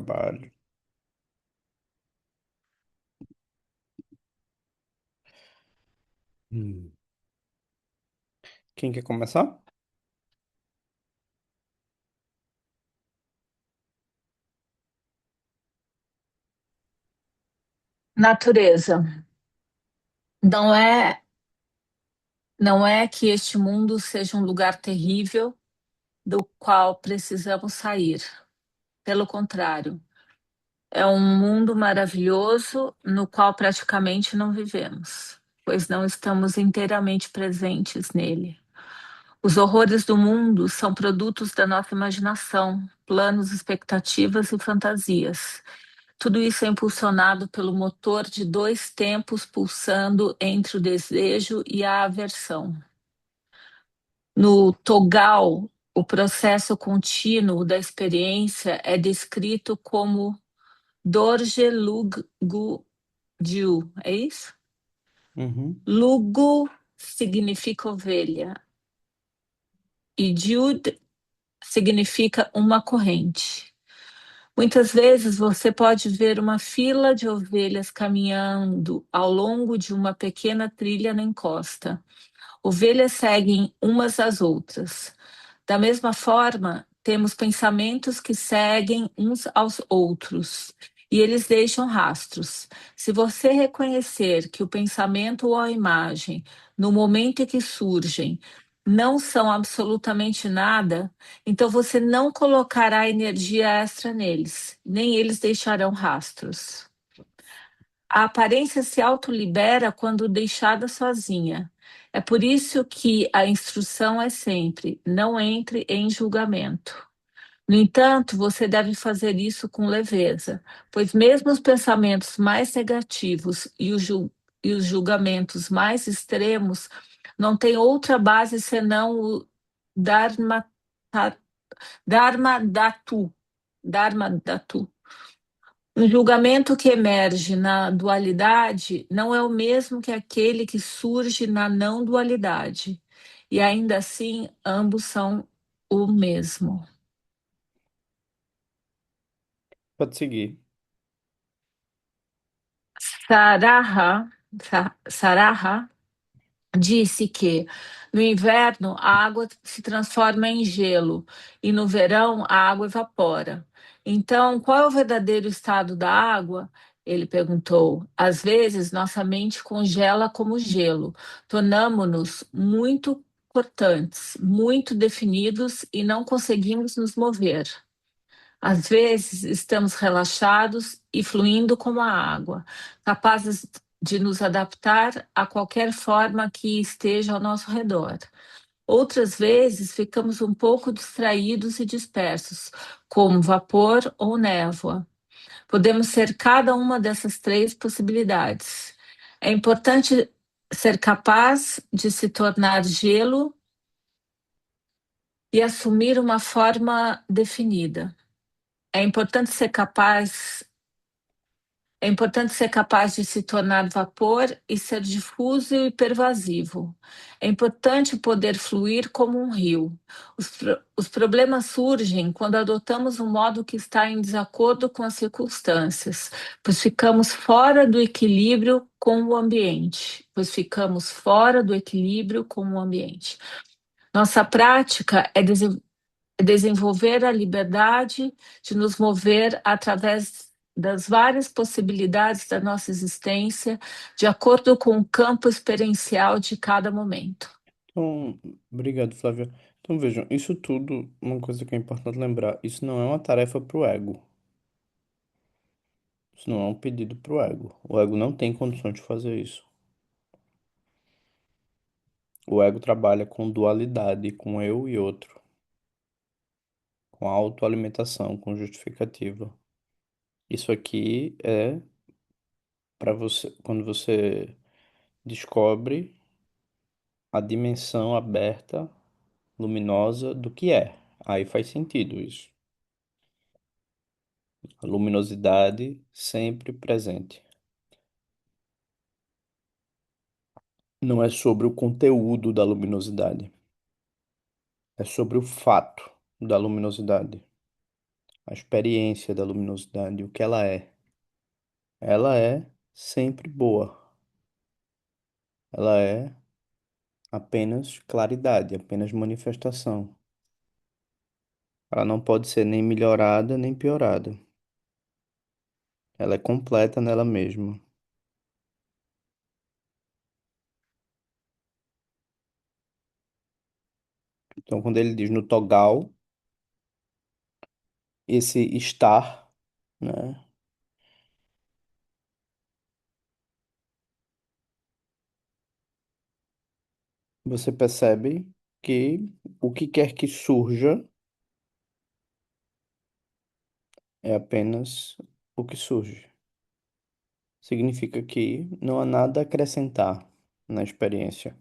Trabalho. Hum. Quem quer começar? Natureza. Não é, não é que este mundo seja um lugar terrível do qual precisamos sair. Pelo contrário, é um mundo maravilhoso no qual praticamente não vivemos, pois não estamos inteiramente presentes nele. Os horrores do mundo são produtos da nossa imaginação, planos, expectativas e fantasias. Tudo isso é impulsionado pelo motor de dois tempos pulsando entre o desejo e a aversão. No Togal, o processo contínuo da experiência é descrito como Dorje Luggu Diu, é isso? Uhum. Lugu significa ovelha e Diud significa uma corrente. Muitas vezes você pode ver uma fila de ovelhas caminhando ao longo de uma pequena trilha na encosta. Ovelhas seguem umas às outras. Da mesma forma, temos pensamentos que seguem uns aos outros e eles deixam rastros. Se você reconhecer que o pensamento ou a imagem, no momento em que surgem, não são absolutamente nada, então você não colocará energia extra neles, nem eles deixarão rastros. A aparência se autolibera quando deixada sozinha. É por isso que a instrução é sempre: não entre em julgamento. No entanto, você deve fazer isso com leveza, pois mesmo os pensamentos mais negativos e os julgamentos mais extremos não têm outra base senão o Dharma, Dharma Dhatu. Dharma Dhatu. Um julgamento que emerge na dualidade não é o mesmo que aquele que surge na não dualidade. E ainda assim, ambos são o mesmo. Pode seguir. Saraha disse que no inverno a água se transforma em gelo e no verão a água evapora. Então, qual é o verdadeiro estado da água? Ele perguntou. Às vezes, nossa mente congela como gelo, tornamo-nos muito cortantes, muito definidos e não conseguimos nos mover. Às vezes, estamos relaxados e fluindo como a água, capazes de nos adaptar a qualquer forma que esteja ao nosso redor. Outras vezes, ficamos um pouco distraídos e dispersos, como vapor ou névoa. Podemos ser cada uma dessas três possibilidades. É importante ser capaz de se tornar gelo e assumir uma forma definida. É importante ser capaz É importante ser capaz de se tornar vapor e ser difuso e pervasivo. É importante poder fluir como um rio. Os problemas surgem quando adotamos um modo que está em desacordo com as circunstâncias, pois ficamos fora do equilíbrio com o ambiente. Nossa prática é desenvolver a liberdade de nos mover através das várias possibilidades da nossa existência, de acordo com o campo experiencial de cada momento. Então, obrigado, Flávia. Então, vejam, isso tudo, uma coisa que é importante lembrar, isso não é uma tarefa para o ego. Isso não é um pedido para o ego. O ego não tem condições de fazer isso. O ego trabalha com dualidade, com eu e outro, com autoalimentação, com justificativa. Isso aqui é para você, quando você descobre a dimensão aberta, luminosa do que é. Aí faz sentido isso. A luminosidade sempre presente. Não é sobre o conteúdo da luminosidade, é sobre o fato da luminosidade. a experiência da luminosidade, o que ela é. Ela é sempre boa. Ela é apenas claridade, apenas manifestação. Ela não pode ser nem melhorada nem piorada. Ela é completa nela mesma. Então, quando ele diz no Togal, esse estar, né? Você percebe que o que quer que surja é apenas o que surge. Significa que não há nada a acrescentar na experiência.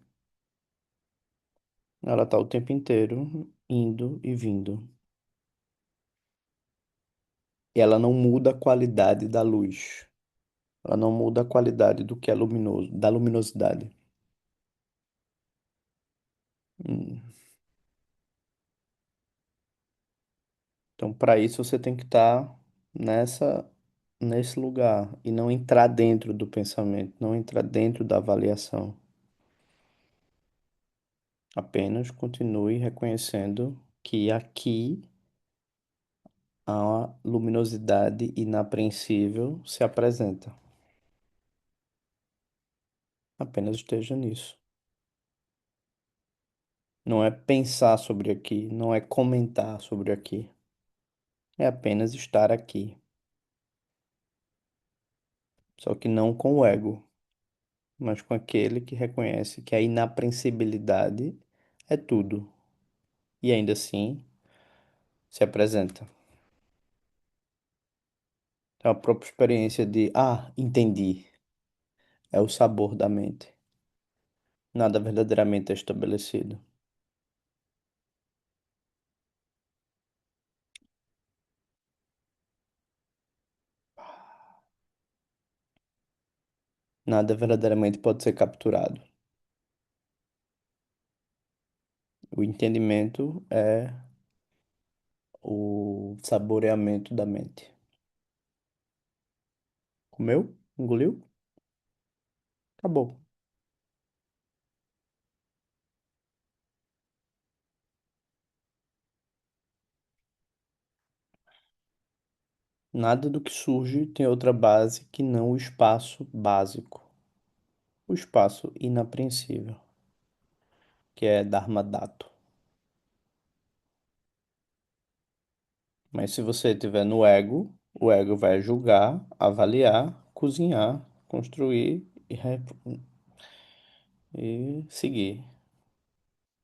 Ela está o tempo inteiro indo e vindo. E ela não muda a qualidade da luz. Ela não muda a qualidade do que é luminoso, da luminosidade. Hum. Então, para isso, você tem que estar nessa, nesse lugar e não entrar dentro do pensamento, não entrar dentro da avaliação. Apenas continue reconhecendo que aqui a luminosidade inapreensível se apresenta. Apenas esteja nisso. Não é pensar sobre aqui, não é comentar sobre aqui. É apenas estar aqui. Só que não com o ego, mas com aquele que reconhece que a inaprensibilidade é tudo e ainda assim se apresenta. Então, a própria experiência de, entendi, é o sabor da mente. Nada verdadeiramente é estabelecido. Nada verdadeiramente pode ser capturado. O entendimento é o saboreamento da mente. Comeu? Engoliu? Acabou. Nada do que surge tem outra base que não o espaço básico, o espaço inapreensível, que é Dharmadato. Mas se você estiver no ego, o ego vai julgar, avaliar, cozinhar, construir e seguir.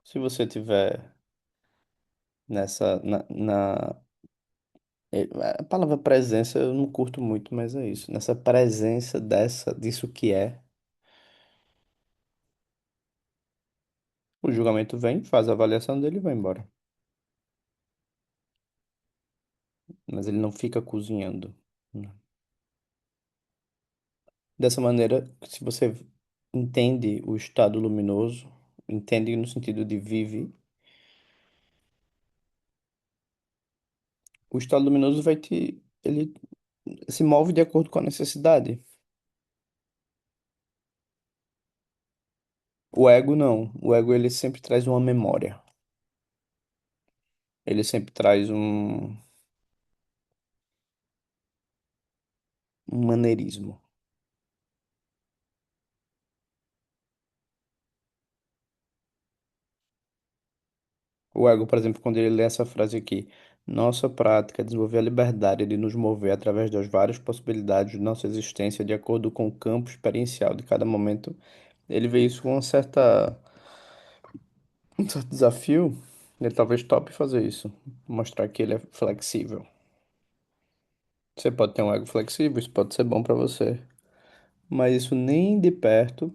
Se você estiver a palavra presença eu não curto muito, mas é isso. Nessa presença disso que é, o julgamento vem, faz a avaliação dele e vai embora. Mas ele não fica cozinhando. Dessa maneira, se você entende o estado luminoso, entende no sentido de vive, o estado luminoso ele se move de acordo com a necessidade. O ego não. O ego ele sempre traz uma memória. Ele sempre traz um maneirismo. O ego, por exemplo, quando ele lê essa frase aqui, nossa prática é desenvolver a liberdade de nos mover através das várias possibilidades de nossa existência de acordo com o campo experiencial de cada momento. Ele vê isso com um certo desafio. Ele talvez tope fazer isso, mostrar que ele é flexível. Você pode ter um ego flexível, isso pode ser bom para você, mas isso nem de perto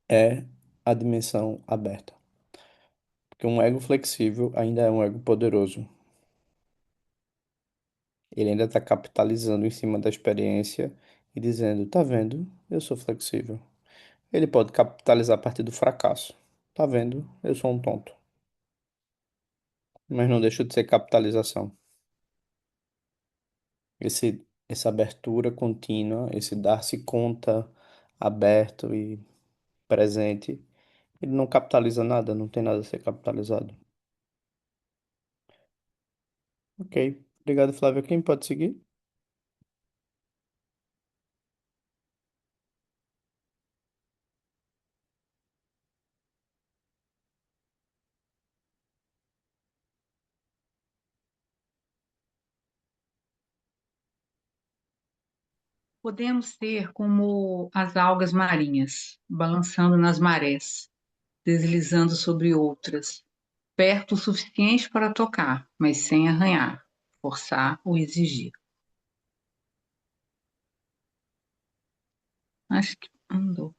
é a dimensão aberta. Porque um ego flexível ainda é um ego poderoso. Ele ainda está capitalizando em cima da experiência e dizendo: tá vendo? Eu sou flexível. Ele pode capitalizar a partir do fracasso. Tá vendo? Eu sou um tonto. Mas não deixa de ser capitalização. Essa abertura contínua, esse dar-se conta aberto e presente, ele não capitaliza nada, não tem nada a ser capitalizado. Ok. Obrigado, Flávio. Quem pode seguir? Podemos ser como as algas marinhas, balançando nas marés, deslizando sobre outras, perto o suficiente para tocar, mas sem arranhar, forçar ou exigir. Acho que andou.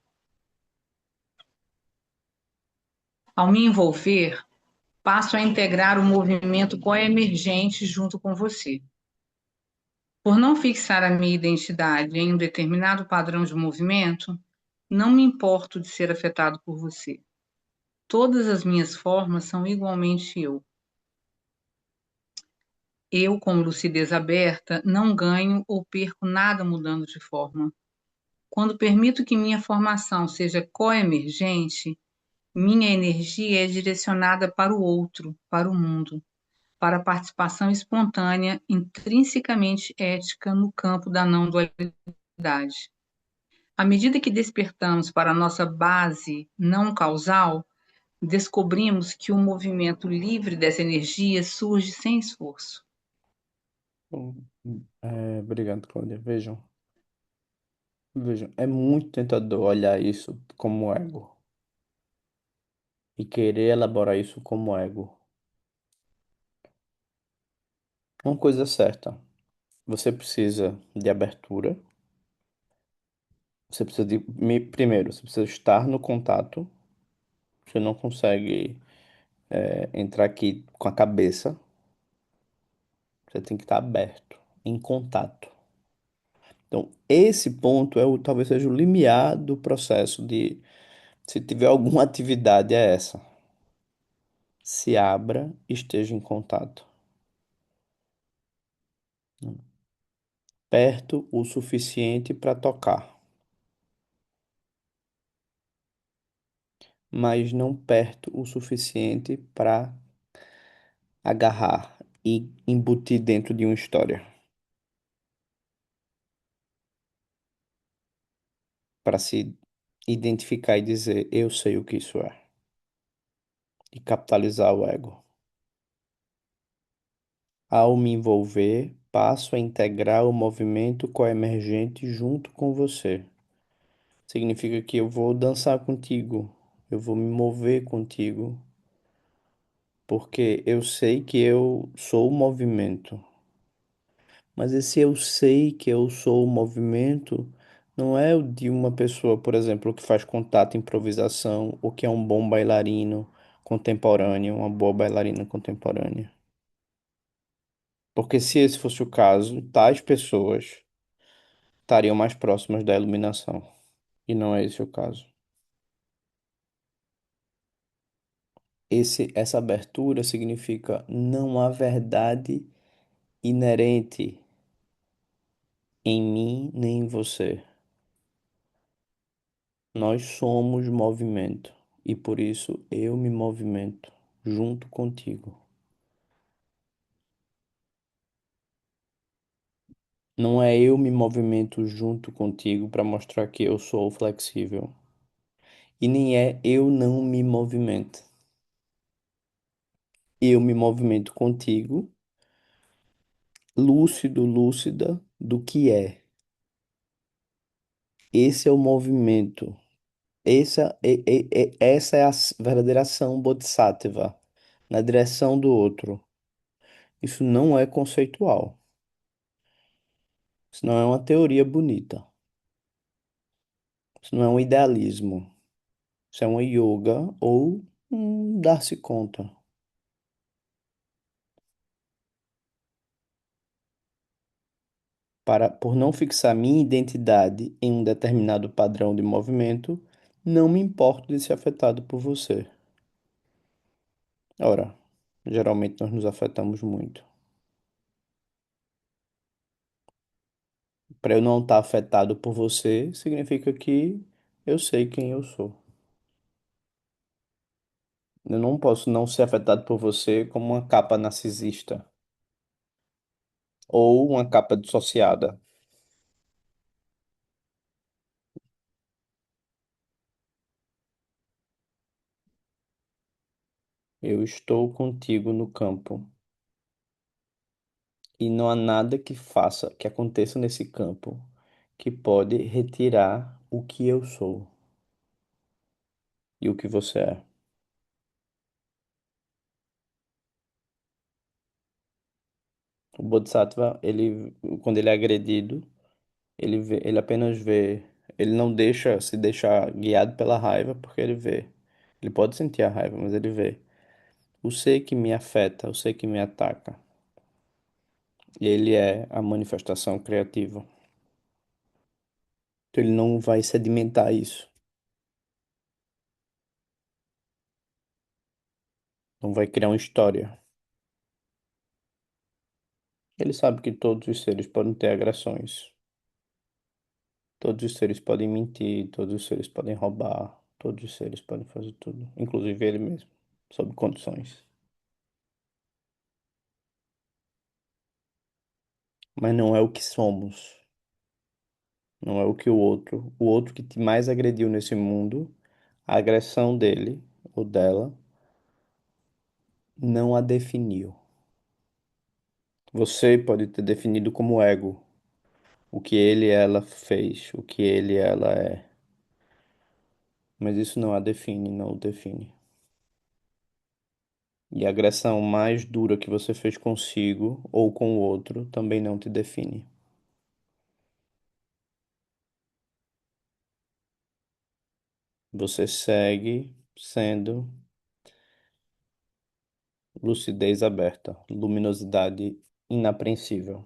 Ao me envolver, passo a integrar o movimento coemergente junto com você. Por não fixar a minha identidade em um determinado padrão de movimento, não me importo de ser afetado por você. Todas as minhas formas são igualmente eu. Eu, com lucidez aberta, não ganho ou perco nada mudando de forma. Quando permito que minha formação seja coemergente, minha energia é direcionada para o outro, para o mundo, para a participação espontânea, intrinsecamente ética no campo da não dualidade. À medida que despertamos para a nossa base não causal, descobrimos que o movimento livre dessa energia surge sem esforço. Bom, obrigado, Cláudia. Vejam, é muito tentador olhar isso como ego e querer elaborar isso como ego. Uma coisa é certa, você precisa de abertura, você precisa primeiro, você precisa estar no contato, você não consegue entrar aqui com a cabeça, você tem que estar aberto, em contato. Então, esse ponto talvez seja o limiar do processo de, se tiver alguma atividade, é essa. Se abra, esteja em contato. Perto o suficiente para tocar, mas não perto o suficiente para agarrar e embutir dentro de uma história, para se identificar e dizer eu sei o que isso é, e capitalizar o ego. Ao me envolver, passo a integrar o movimento coemergente junto com você. Significa que eu vou dançar contigo, eu vou me mover contigo, porque eu sei que eu sou o movimento. Mas esse eu sei que eu sou o movimento não é o de uma pessoa, por exemplo, que faz contato, improvisação, ou que é um bom bailarino contemporâneo, uma boa bailarina contemporânea. Porque se esse fosse o caso, tais pessoas estariam mais próximas da iluminação. E não é esse o caso. Essa abertura significa não há verdade inerente em mim nem em você. Nós somos movimento e por isso eu me movimento junto contigo. Não é eu me movimento junto contigo para mostrar que eu sou flexível. E nem é eu não me movimento. Eu me movimento contigo, lúcido, lúcida do que é. Esse é o movimento. Essa é a verdadeira ação bodhisattva, na direção do outro. Isso não é conceitual. Isso não é uma teoria bonita. Isso não é um idealismo. Isso é uma yoga ou um dar-se conta. Por não fixar minha identidade em um determinado padrão de movimento, não me importo de ser afetado por você. Ora, geralmente nós nos afetamos muito. Para eu não estar afetado por você, significa que eu sei quem eu sou. Eu não posso não ser afetado por você como uma capa narcisista ou uma capa dissociada. Eu estou contigo no campo e não há nada que faça, que aconteça nesse campo que pode retirar o que eu sou e o que você é. O Bodhisattva, ele, quando ele é agredido, ele apenas vê, ele não deixa se deixar guiado pela raiva, porque ele vê. Ele pode sentir a raiva, mas ele vê. O ser que me afeta, o ser que me ataca, ele é a manifestação criativa. Então ele não vai sedimentar isso, não vai criar uma história. Ele sabe que todos os seres podem ter agressões, todos os seres podem mentir, todos os seres podem roubar, todos os seres podem fazer tudo, inclusive ele mesmo, sob condições. Mas não é o que somos, não é o que o outro que te mais agrediu nesse mundo, a agressão dele ou dela não a definiu. Você pode ter definido como ego o que ele e ela fez, o que ele e ela é, mas isso não a define, não o define. E a agressão mais dura que você fez consigo ou com o outro também não te define. Você segue sendo lucidez aberta, luminosidade inapreensível.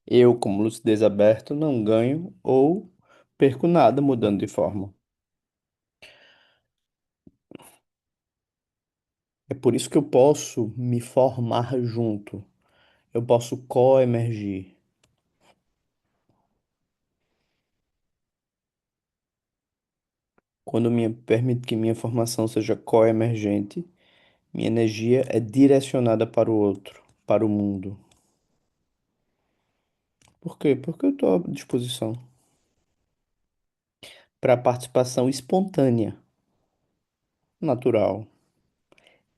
Eu, como lucidez aberta, não ganho ou perco nada mudando de forma. É por isso que eu posso me formar junto. Eu posso coemergir. Quando me permito que minha formação seja coemergente, minha energia é direcionada para o outro, para o mundo. Por quê? Porque eu estou à disposição para a participação espontânea, natural,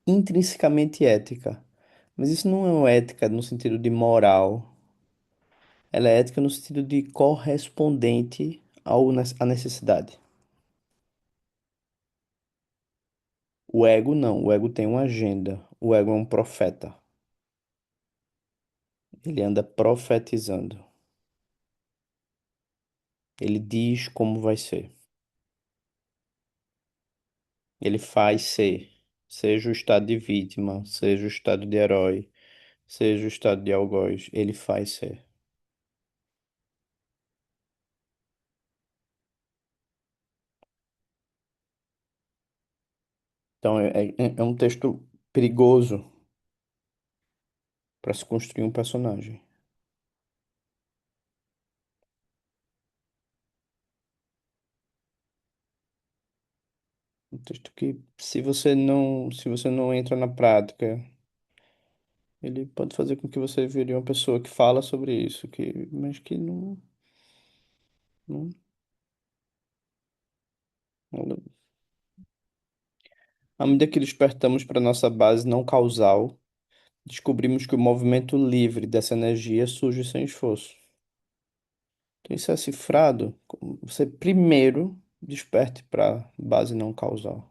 intrinsecamente ética. Mas isso não é uma ética no sentido de moral. Ela é ética no sentido de correspondente à necessidade. O ego não. O ego tem uma agenda. O ego é um profeta. Ele anda profetizando. Ele diz como vai ser. Ele faz ser. Seja o estado de vítima, seja o estado de herói, seja o estado de algoz. Ele faz ser. Então é um texto perigoso para se construir um personagem. Um texto que, se você não entra na prática, ele pode fazer com que você vire uma pessoa que fala sobre isso, mas que não, não- à medida que despertamos para nossa base não causal, descobrimos que o movimento livre dessa energia surge sem esforço. Então, isso é cifrado. Você primeiro desperte para base não causal.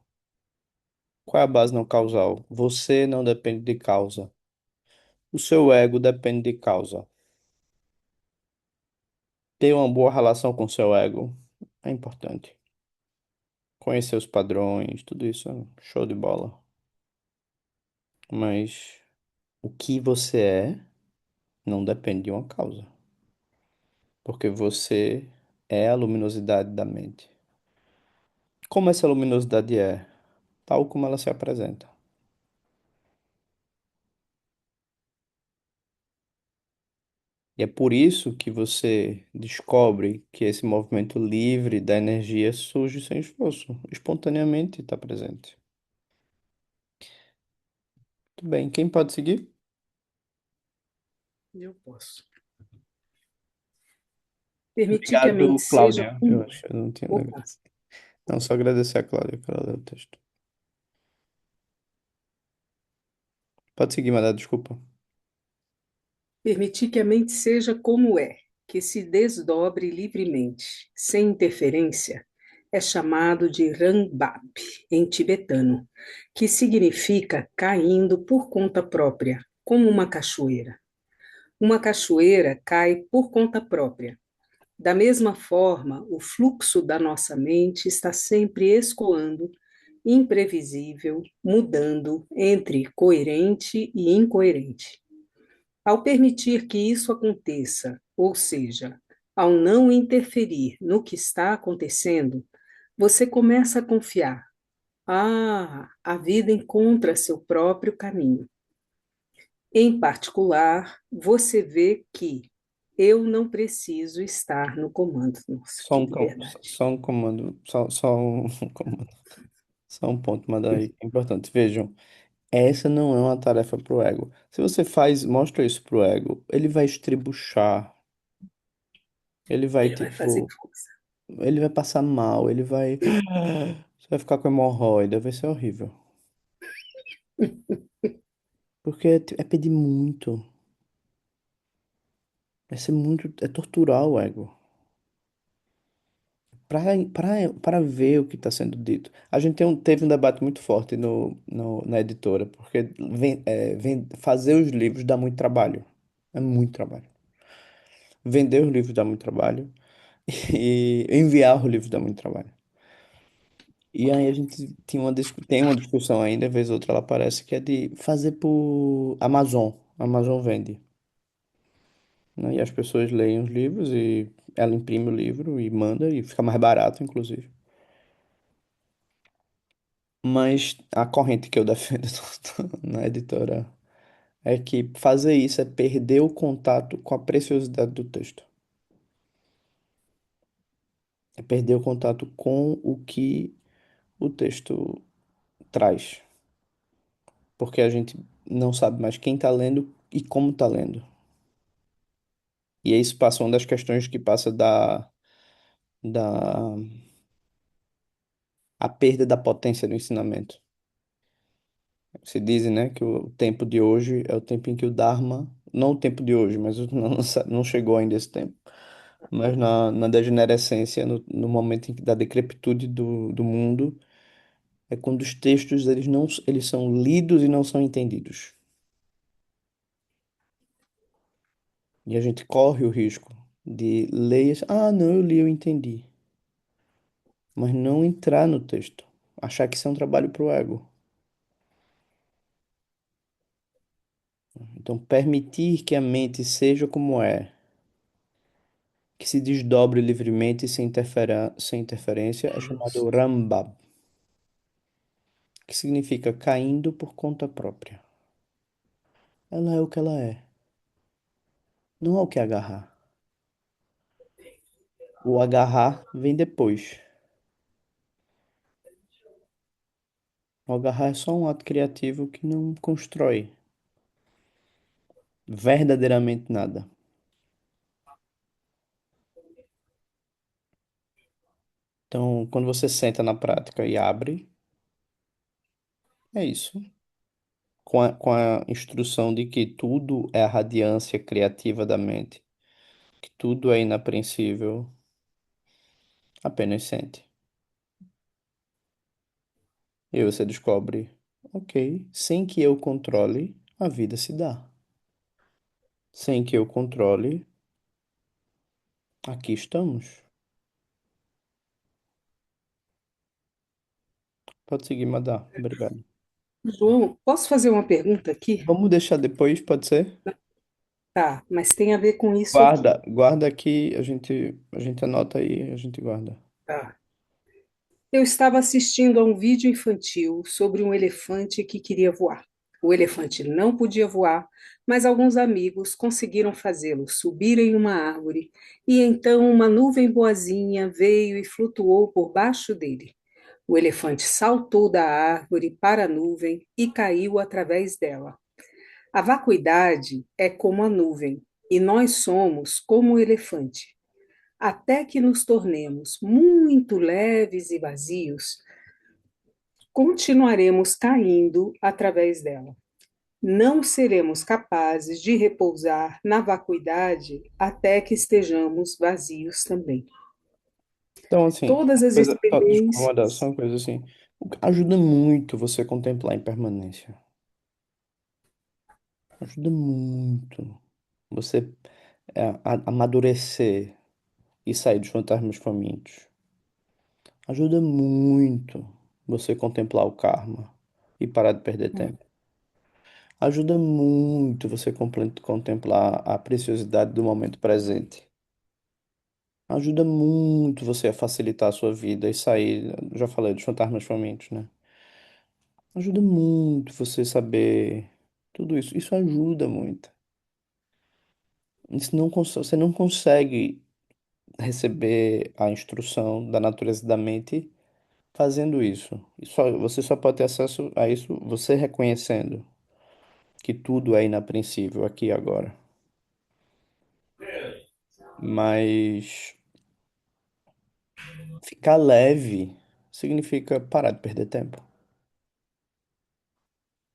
Qual é a base não causal? Você não depende de causa. O seu ego depende de causa. Ter uma boa relação com o seu ego é importante. Conhecer os padrões, tudo isso é show de bola. Mas o que você é não depende de uma causa. Porque você é a luminosidade da mente. Como essa luminosidade é? Tal como ela se apresenta. E é por isso que você descobre que esse movimento livre da energia surge sem esforço, espontaneamente está presente. Tudo bem, quem pode seguir? Eu posso. Permitir que a Obrigado, mente seja Cláudia. Eu como. acho que eu não tinha Opa. negócio. Não, só agradecer a Cláudia que ela leu o texto. Pode seguir, Madá, desculpa. Permitir que a mente seja como é, que se desdobre livremente, sem interferência, é chamado de Rangbab, em tibetano, que significa caindo por conta própria, como uma cachoeira. Uma cachoeira cai por conta própria. Da mesma forma, o fluxo da nossa mente está sempre escoando, imprevisível, mudando entre coerente e incoerente. Ao permitir que isso aconteça, ou seja, ao não interferir no que está acontecendo, você começa a confiar. Ah, a vida encontra seu próprio caminho. Em particular, você vê que eu não preciso estar no comando. Nossa, Só que um, liberdade. só um comando, só um comando, só um ponto, Madá, aí, é importante. Vejam, essa não é uma tarefa pro ego. Se você mostra isso pro ego, ele vai estribuchar, ele vai, Ele vai fazer tipo, força. ele vai passar mal, ele vai. Você vai ficar com hemorroida, vai ser horrível. Porque é pedir muito. É ser muito. É torturar o ego. Para ver o que está sendo dito. A gente teve um debate muito forte na editora, porque fazer os livros dá muito trabalho. É muito trabalho. Vender os livros dá muito trabalho. E enviar os livros dá muito trabalho. E aí a gente tem uma discussão ainda, vez ou outra ela aparece, que é de fazer por Amazon. Amazon vende. Né? E as pessoas leem os livros e ela imprime o livro e manda e fica mais barato, inclusive. Mas a corrente que eu defendo na editora é que fazer isso é perder o contato com a preciosidade do texto. É perder o contato com o que o texto traz. Porque a gente não sabe mais quem está lendo e como está lendo. E aí isso passa uma das questões que passa da a perda da potência do ensinamento. Se dizem, né, que o tempo de hoje é o tempo em que o Dharma, não o tempo de hoje, mas não chegou ainda esse tempo, mas na degenerescência, no momento da decrepitude do mundo, é quando os textos eles são lidos e não são entendidos. E a gente corre o risco de ler, não, eu li, eu entendi, mas não entrar no texto, achar que isso é um trabalho para o ego. Então, permitir que a mente seja como é, que se desdobre livremente sem interferência, é chamado Rambab, que significa caindo por conta própria. Ela é o que ela é, não há o que agarrar. O agarrar vem depois. O agarrar é só um ato criativo que não constrói verdadeiramente nada. Então, quando você senta na prática e abre, é isso. Com a instrução de que tudo é a radiância criativa da mente, que tudo é inapreensível, apenas sente. E aí você descobre, ok, sem que eu controle, a vida se dá. Sem que eu controle, aqui estamos. Pode seguir, Madá. Obrigado. João, posso fazer uma pergunta aqui? Vamos deixar depois, pode ser? Tá, mas tem a ver com isso aqui. Guarda aqui, a gente anota aí, a gente guarda. Tá. Eu estava assistindo a um vídeo infantil sobre um elefante que queria voar. O elefante não podia voar, mas alguns amigos conseguiram fazê-lo subir em uma árvore, e então uma nuvem boazinha veio e flutuou por baixo dele. O elefante saltou da árvore para a nuvem e caiu através dela. A vacuidade é como a nuvem, e nós somos como o elefante. Até que nos tornemos muito leves e vazios, continuaremos caindo através dela. Não seremos capazes de repousar na vacuidade até que estejamos vazios também. Então, assim, Todas as desculpa, Amanda, só experiências. uma coisa assim. Ajuda muito você contemplar a impermanência. Ajuda muito você amadurecer e sair dos fantasmas famintos. Ajuda muito você contemplar o karma e parar de perder tempo. Ajuda muito você contemplar a preciosidade do momento presente. Ajuda muito você a facilitar a sua vida e sair, já falei, dos fantasmas famintos, né? Ajuda muito você saber tudo isso. Isso ajuda muito. Você não consegue receber a instrução da natureza da mente fazendo isso. Você só pode ter acesso a isso você reconhecendo que tudo é inapreensível aqui e agora. Mas ficar leve significa parar de perder tempo.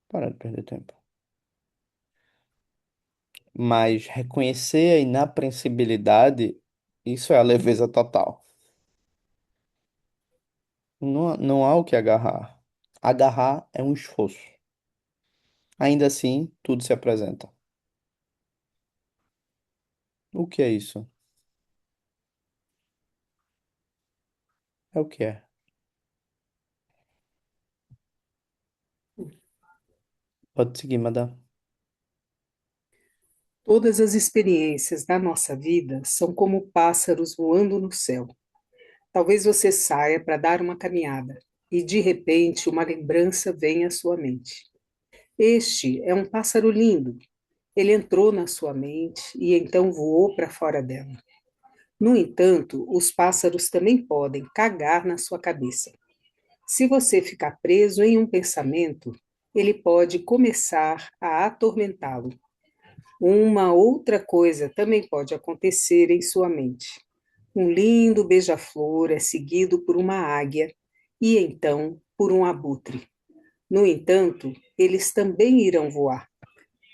Parar de perder tempo. Mas reconhecer a inapreensibilidade, isso é a leveza total. Não há o que agarrar. Agarrar é um esforço. Ainda assim, tudo se apresenta. O que é isso? É o que é. Pode seguir, madame. Todas as experiências da nossa vida são como pássaros voando no céu. Talvez você saia para dar uma caminhada e, de repente, uma lembrança vem à sua mente. Este é um pássaro lindo. Ele entrou na sua mente e então voou para fora dela. No entanto, os pássaros também podem cagar na sua cabeça. Se você ficar preso em um pensamento, ele pode começar a atormentá-lo. Uma outra coisa também pode acontecer em sua mente. Um lindo beija-flor é seguido por uma águia e então por um abutre. No entanto, eles também irão voar.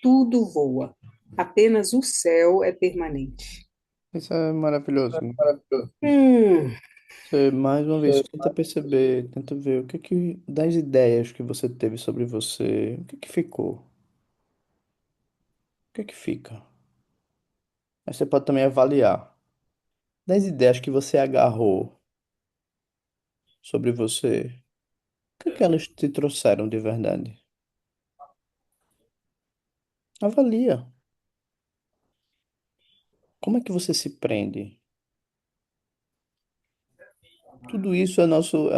Tudo voa. Apenas o céu é permanente. Isso é maravilhoso. Hum, Você, mais uma vez, tenta perceber, tenta ver das ideias que você teve sobre você, o que que ficou? O que que fica? Aí você pode também avaliar. Das ideias que você agarrou sobre você, o que que elas te trouxeram de verdade? Avalia. Como é que você se prende? Tudo isso é o nosso,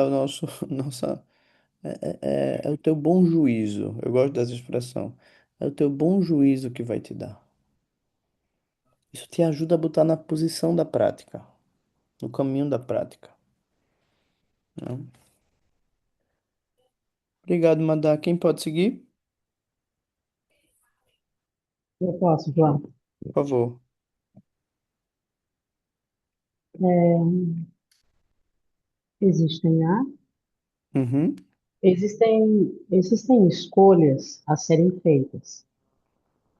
nossa, é o teu bom juízo. Eu gosto dessa expressão. É o teu bom juízo que vai te dar. Isso te ajuda a botar na posição da prática, no caminho da prática, né? Obrigado, Madá. Quem pode seguir? Eu posso, João. Por favor. Existem, né? Uhum. Existem escolhas a serem feitas.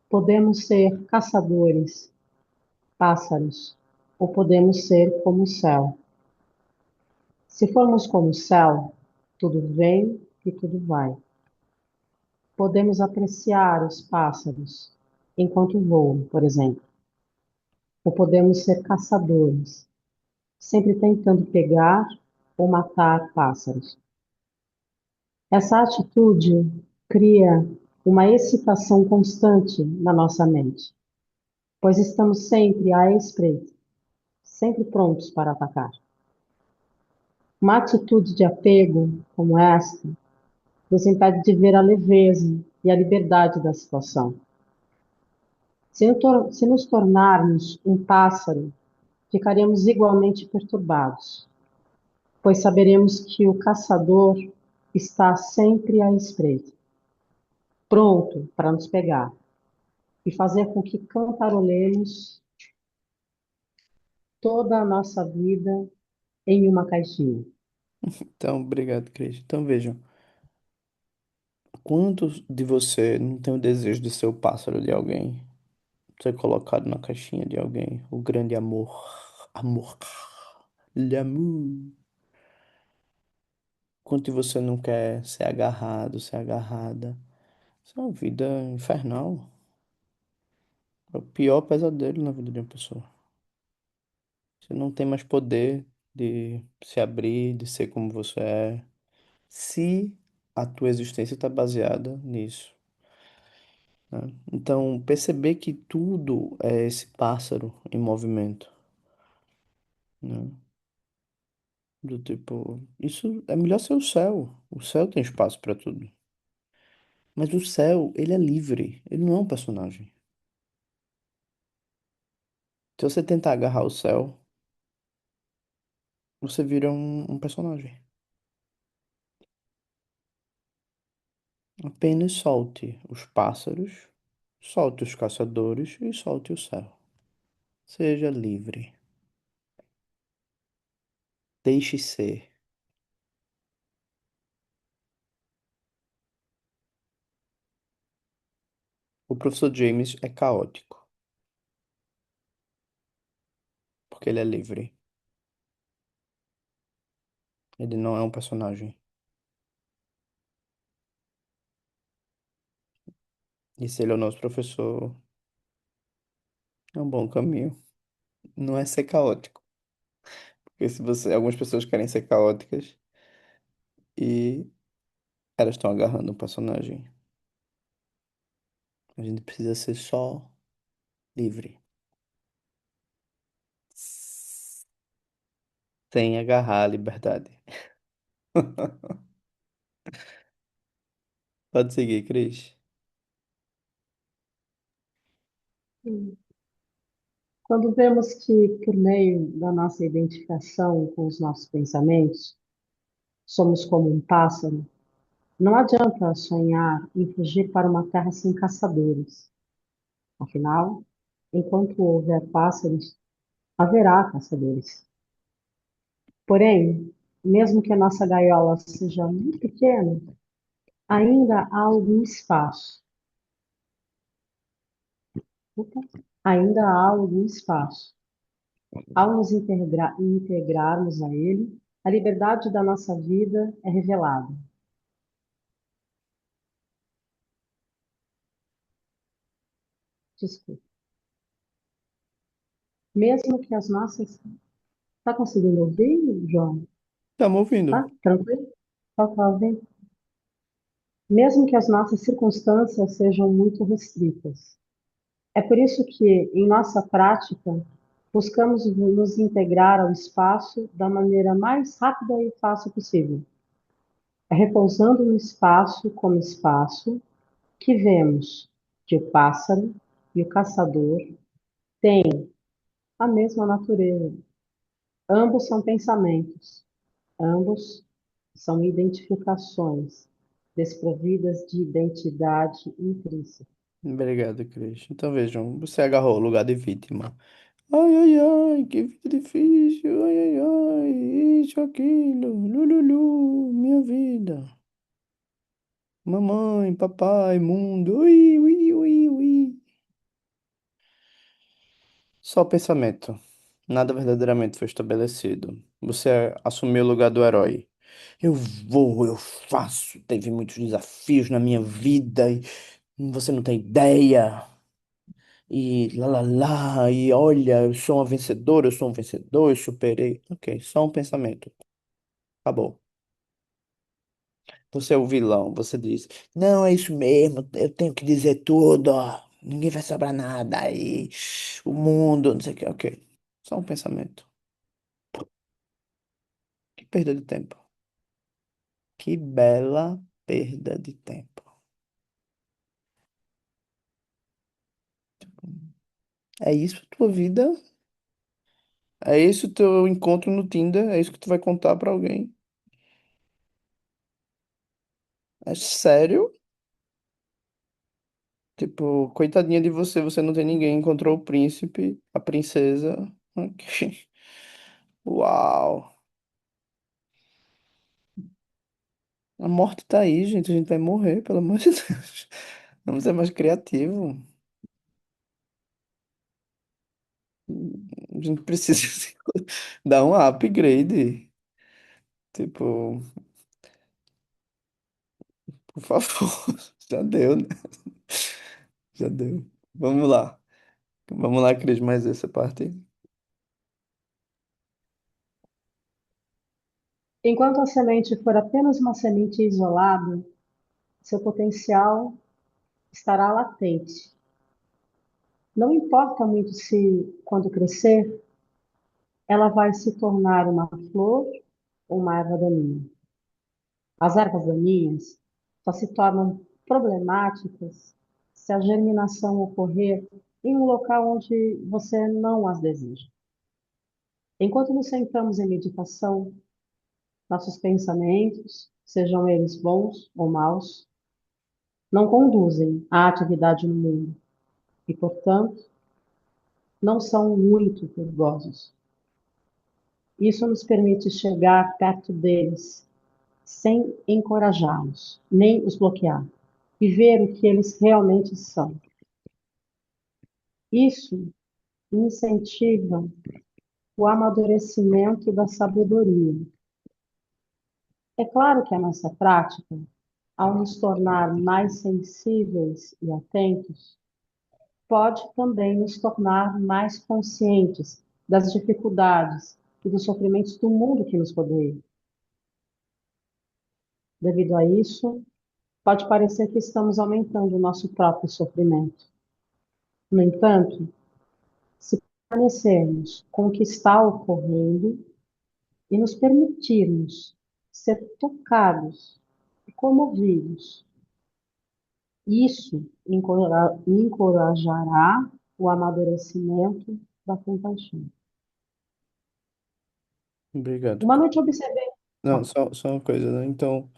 Podemos ser caçadores, pássaros, ou podemos ser como o céu. Se formos como o céu, tudo vem e tudo vai. Podemos apreciar os pássaros enquanto voam, por exemplo. Ou podemos ser caçadores, sempre tentando pegar ou matar pássaros. Essa atitude cria uma excitação constante na nossa mente, pois estamos sempre à espreita, sempre prontos para atacar. Uma atitude de apego como esta nos impede de ver a leveza e a liberdade da situação. Se nos tornarmos um pássaro, ficaremos igualmente perturbados, pois saberemos que o caçador está sempre à espreita, pronto para nos pegar e fazer com que cantarolemos toda a nossa vida em uma caixinha. Então, obrigado, Cris. Então, vejam, quantos de você não tem o desejo de ser o pássaro de alguém? Ser colocado na caixinha de alguém? O grande amor. Amor. L'amour. Quanto de você não quer ser agarrado, ser agarrada? Isso é uma vida infernal. É o pior pesadelo na vida de uma pessoa. Você não tem mais poder de se abrir, de ser como você é, se a tua existência está baseada nisso, né? Então, perceber que tudo é esse pássaro em movimento, né? Do tipo, isso é melhor ser o céu. O céu tem espaço para tudo. Mas o céu, ele é livre, ele não é um personagem. Se você tentar agarrar o céu, você vira um personagem. Apenas solte os pássaros, solte os caçadores e solte o céu. Seja livre. Deixe ser. O professor James é caótico, porque ele é livre. Ele não é um personagem. E se ele é o nosso professor, é um bom caminho. Não é ser caótico. Porque se você, algumas pessoas querem ser caóticas e elas estão agarrando um personagem. A gente precisa ser só livre. Sem agarrar a liberdade. Pode seguir, Cris. Quando vemos que, por meio da nossa identificação com os nossos pensamentos, somos como um pássaro, não adianta sonhar em fugir para uma terra sem caçadores. Afinal, enquanto houver pássaros, haverá caçadores. Porém, mesmo que a nossa gaiola seja muito pequena, ainda há algum espaço. Opa, ainda há algum espaço. Ao nos integrarmos a ele, a liberdade da nossa vida é revelada. Desculpa. Mesmo que as nossas. Está conseguindo ouvir, João? Tá me ouvindo? Tá? Tranquilo? Tá ouvindo? Mesmo que as nossas circunstâncias sejam muito restritas. É por isso que, em nossa prática, buscamos nos integrar ao espaço da maneira mais rápida e fácil possível. É repousando no espaço como espaço que vemos que o pássaro e o caçador têm a mesma natureza. Ambos são pensamentos, ambos são identificações desprovidas de identidade intrínseca. Obrigado, Cris. Então vejam, você agarrou o lugar de vítima. Ai, ai, ai, que vida difícil. Ai, ai, ai, isso, aquilo. Lululu, minha vida. Mamãe, papai, mundo. Ui, ui, ui, ui. Só pensamento. Nada verdadeiramente foi estabelecido. Você assumiu o lugar do herói. Eu vou, eu faço. Teve muitos desafios na minha vida e você não tem ideia. E lá, lá, lá. E olha, eu sou uma vencedora, eu sou um vencedor, eu superei. Ok, só um pensamento. Acabou. Você é o vilão, você diz, não, é isso mesmo, eu tenho que dizer tudo, ó. Ninguém vai sobrar nada aí, o mundo, não sei o que, ok. Só um pensamento. Que perda de tempo. Que bela perda de tempo. É isso a tua vida? É esse o teu encontro no Tinder? É isso que tu vai contar pra alguém? É sério? Tipo, coitadinha de você, você não tem ninguém, encontrou o príncipe, a princesa. Ok. Uau! A morte tá aí, gente. A gente vai morrer, pelo amor de Deus. Vamos ser mais criativo. A gente precisa dar um upgrade. Tipo, por favor. Já deu, né? Já deu. Vamos lá. Vamos lá, Cris, mais essa parte aí. Enquanto a semente for apenas uma semente isolada, seu potencial estará latente. Não importa muito se, quando crescer, ela vai se tornar uma flor ou uma erva daninha. As ervas daninhas só se tornam problemáticas se a germinação ocorrer em um local onde você não as deseja. Enquanto nos sentamos em meditação, nossos pensamentos, sejam eles bons ou maus, não conduzem à atividade no mundo e, portanto, não são muito perigosos. Isso nos permite chegar perto deles sem encorajá-los, nem os bloquear, e ver o que eles realmente são. Isso incentiva o amadurecimento da sabedoria. É claro que a nossa prática, ao nos tornar mais sensíveis e atentos, pode também nos tornar mais conscientes das dificuldades e dos sofrimentos do mundo que nos rodeia. Devido a isso, pode parecer que estamos aumentando o nosso próprio sofrimento. No entanto, se permanecermos com o que está ocorrendo e nos permitirmos ser tocados e comovidos, isso encorajará o amadurecimento da compaixão. Obrigado, Uma Cris. noite eu observei. Não, Ah, só uma coisa, né? Então,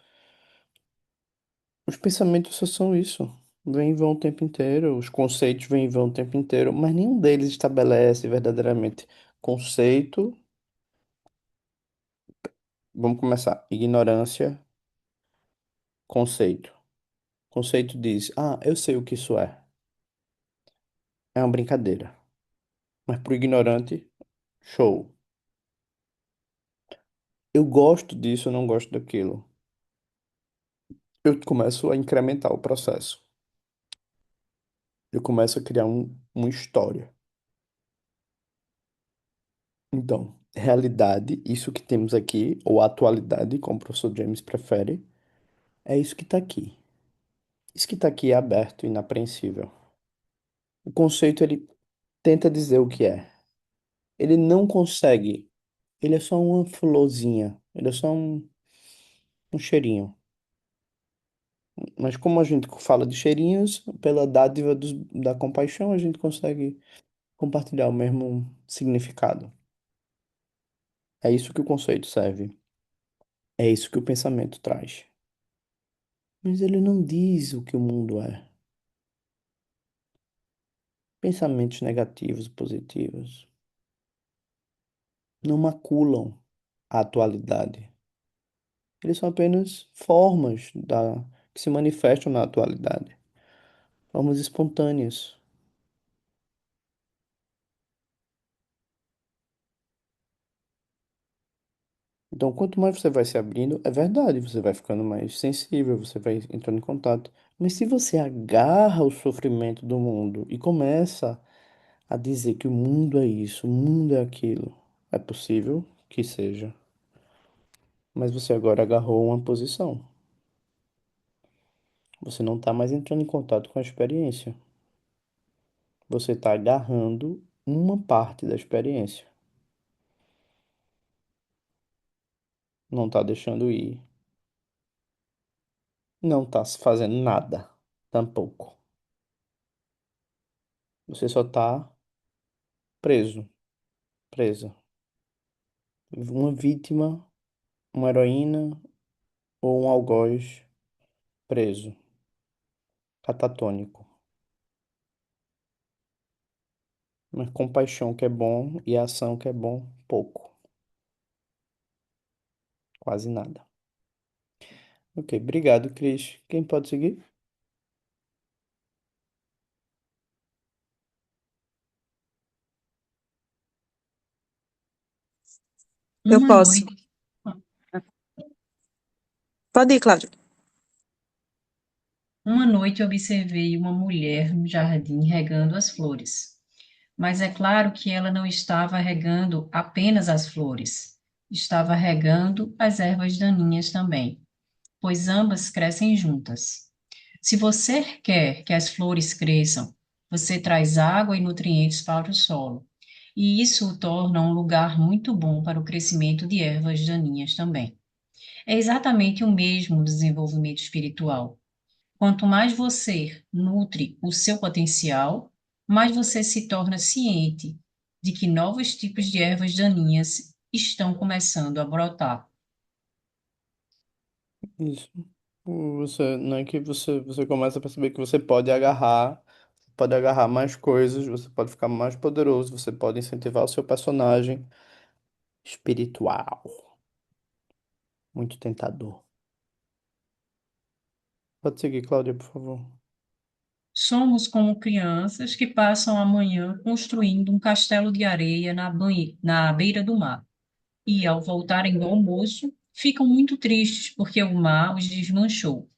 os pensamentos só são isso. Vêm e vão o tempo inteiro, os conceitos vêm e vão o tempo inteiro, mas nenhum deles estabelece verdadeiramente conceito. Vamos começar. Ignorância, conceito. Conceito diz: ah, eu sei o que isso é. É uma brincadeira. Mas pro ignorante, show. Eu gosto disso, eu não gosto daquilo. Eu começo a incrementar o processo. Eu começo a criar uma história. Então, realidade, isso que temos aqui, ou atualidade, como o professor James prefere, é isso que está aqui. Isso que está aqui é aberto, inapreensível. O conceito, ele tenta dizer o que é. Ele não consegue. Ele é só uma florzinha. Ele é só um cheirinho. Mas como a gente fala de cheirinhos, pela dádiva da compaixão, a gente consegue compartilhar o mesmo significado. É isso que o conceito serve. É isso que o pensamento traz. Mas ele não diz o que o mundo é. Pensamentos negativos e positivos não maculam a atualidade. Eles são apenas formas que se manifestam na atualidade, formas espontâneas. Então, quanto mais você vai se abrindo, é verdade, você vai ficando mais sensível, você vai entrando em contato. Mas se você agarra o sofrimento do mundo e começa a dizer que o mundo é isso, o mundo é aquilo, é possível que seja. Mas você agora agarrou uma posição. Você não está mais entrando em contato com a experiência. Você está agarrando uma parte da experiência. Não está deixando ir. Não está fazendo nada. Tampouco. Você só está preso, presa. Uma vítima, uma heroína ou um algoz preso, catatônico. Mas compaixão que é bom e ação que é bom, pouco, quase nada. Ok, obrigado, Cris. Quem pode seguir? Eu Uma posso. noite, Pode ir, Cláudio. uma noite observei uma mulher no jardim regando as flores. Mas é claro que ela não estava regando apenas as flores, estava regando as ervas daninhas também, pois ambas crescem juntas. Se você quer que as flores cresçam, você traz água e nutrientes para o solo, e isso o torna um lugar muito bom para o crescimento de ervas daninhas também. É exatamente o mesmo no desenvolvimento espiritual. Quanto mais você nutre o seu potencial, mais você se torna ciente de que novos tipos de ervas daninhas estão começando a brotar. Isso. Você, não é que você começa a perceber que você pode agarrar mais coisas, você pode ficar mais poderoso, você pode incentivar o seu personagem espiritual. Muito tentador. Pode seguir, Cláudia, por favor. Somos como crianças que passam a manhã construindo um castelo de areia na beira do mar. E, ao voltarem do almoço, ficam muito tristes porque o mar os desmanchou.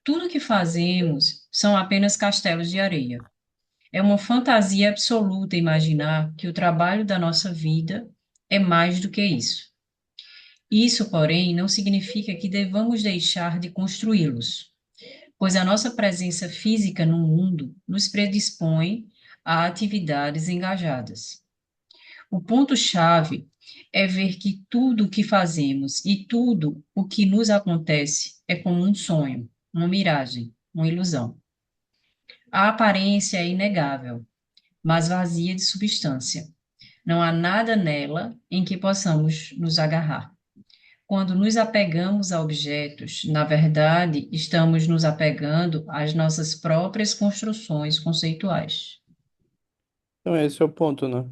Tudo que fazemos são apenas castelos de areia. É uma fantasia absoluta imaginar que o trabalho da nossa vida é mais do que isso. Isso, porém, não significa que devamos deixar de construí-los, pois a nossa presença física no mundo nos predispõe a atividades engajadas. O ponto-chave é ver que tudo o que fazemos e tudo o que nos acontece é como um sonho, uma miragem, uma ilusão. A aparência é inegável, mas vazia de substância. Não há nada nela em que possamos nos agarrar. Quando nos apegamos a objetos, na verdade, estamos nos apegando às nossas próprias construções conceituais. Então, esse é o ponto, né?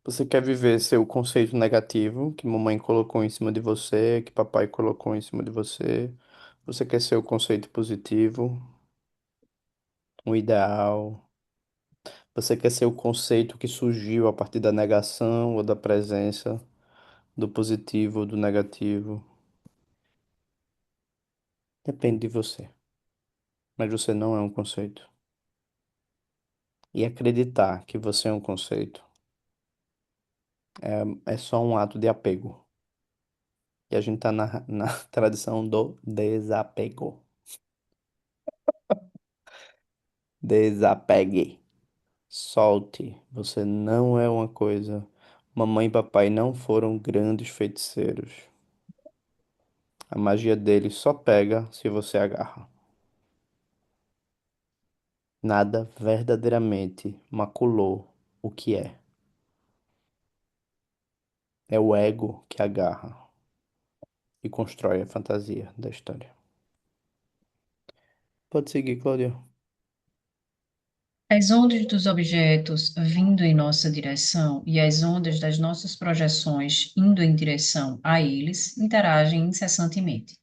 Você quer viver seu conceito negativo, que mamãe colocou em cima de você, que papai colocou em cima de você. Você quer ser o conceito positivo, o ideal. Você quer ser o conceito que surgiu a partir da negação ou da presença do positivo ou do negativo. Depende de você. Mas você não é um conceito. E acreditar que você é um conceito é só um ato de apego. E a gente tá na tradição do desapego. Desapegue. Solte. Você não é uma coisa. Mamãe e papai não foram grandes feiticeiros. A magia deles só pega se você agarra. Nada verdadeiramente maculou o que é. É o ego que agarra e constrói a fantasia da história. Pode seguir, Claudia. As ondas dos objetos vindo em nossa direção e as ondas das nossas projeções indo em direção a eles interagem incessantemente.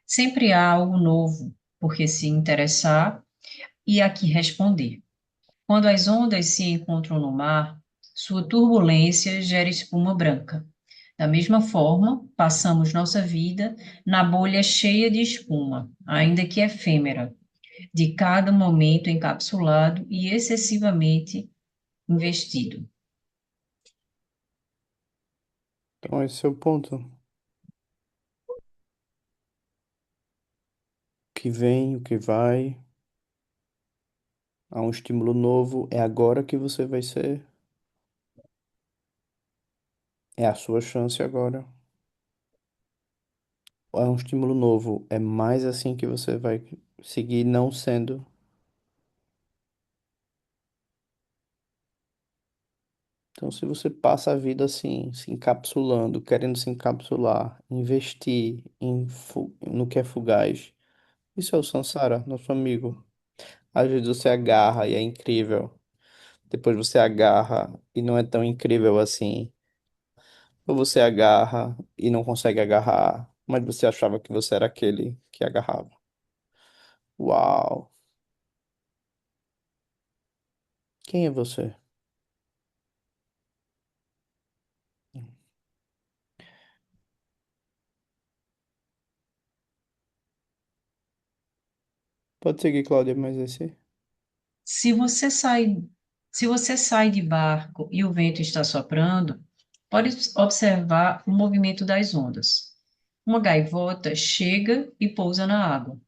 Sempre há algo novo por que se interessar e a que responder. Quando as ondas se encontram no mar, sua turbulência gera espuma branca. Da mesma forma, passamos nossa vida na bolha cheia de espuma, ainda que efêmera, de cada momento encapsulado e excessivamente investido. Então, esse é o ponto. O que vem, o que vai. Há um estímulo novo. É agora que você vai ser. É a sua chance agora. É um estímulo novo. É mais assim que você vai seguir não sendo. Então, se você passa a vida assim, se encapsulando, querendo se encapsular, investir no que é fugaz, isso é o Sansara, nosso amigo. Às vezes você agarra e é incrível. Depois você agarra e não é tão incrível assim. Ou você agarra e não consegue agarrar, mas você achava que você era aquele que agarrava. Uau! Quem é você? Pode seguir, Cláudia, mas esse. Se você sai, se você sai de barco e o vento está soprando, pode observar o movimento das ondas. Uma gaivota chega e pousa na água.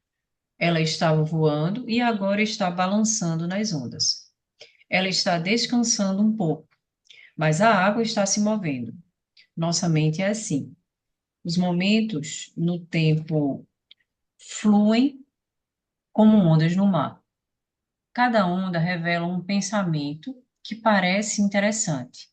Ela estava voando e agora está balançando nas ondas. Ela está descansando um pouco, mas a água está se movendo. Nossa mente é assim. Os momentos no tempo fluem como ondas no mar. Cada onda revela um pensamento que parece interessante,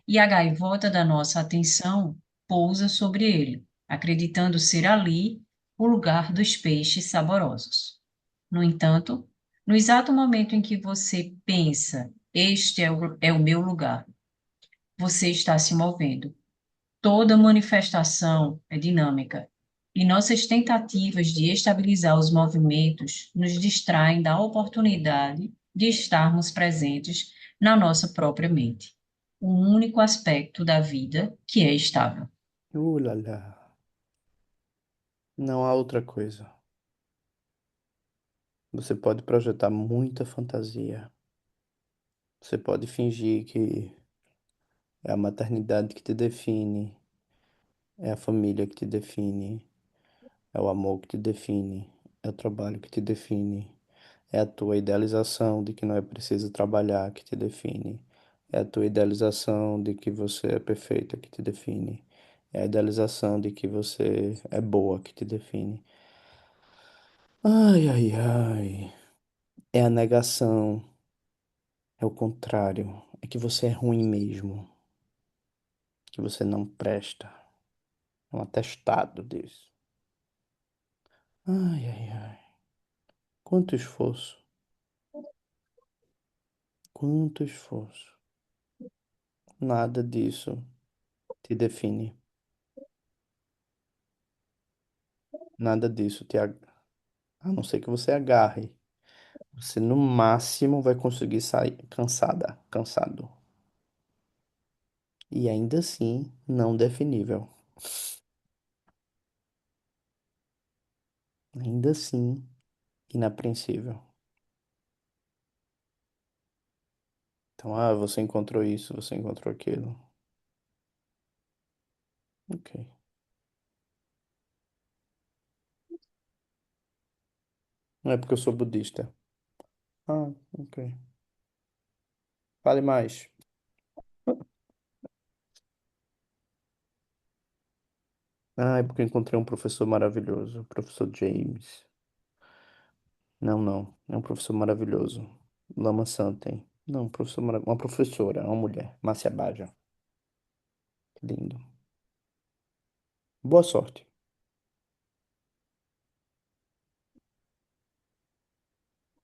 e a gaivota da nossa atenção pousa sobre ele, acreditando ser ali o lugar dos peixes saborosos. No entanto, no exato momento em que você pensa, este é o meu lugar, você está se movendo. Toda manifestação é dinâmica, e nossas tentativas de estabilizar os movimentos nos distraem da oportunidade de estarmos presentes na nossa própria mente, o único aspecto da vida que é estável. Lá, lá. Não há outra coisa. Você pode projetar muita fantasia. Você pode fingir que é a maternidade que te define, é a família que te define, é o amor que te define, é o trabalho que te define, é a tua idealização de que não é preciso trabalhar que te define, é a tua idealização de que você é perfeita que te define, é a idealização de que você é boa que te define. Ai, ai, ai. É a negação, é o contrário, é que você é ruim mesmo, que você não presta. É um atestado disso. Ai, ai, ai. Quanto esforço, quanto esforço. Nada disso te define. Nada disso a não ser que você agarre. Você no máximo vai conseguir sair cansada, cansado. E ainda assim, não definível. Ainda assim, inapreensível. Então, você encontrou isso, você encontrou aquilo. Ok. Não é porque eu sou budista. Ah, ok. Fale mais. Ah, é porque eu encontrei um professor maravilhoso, o professor James. Não, não, é um professor maravilhoso. Lama Santem. Não, uma professora, uma mulher, Márcia Baja. Que lindo. Boa sorte.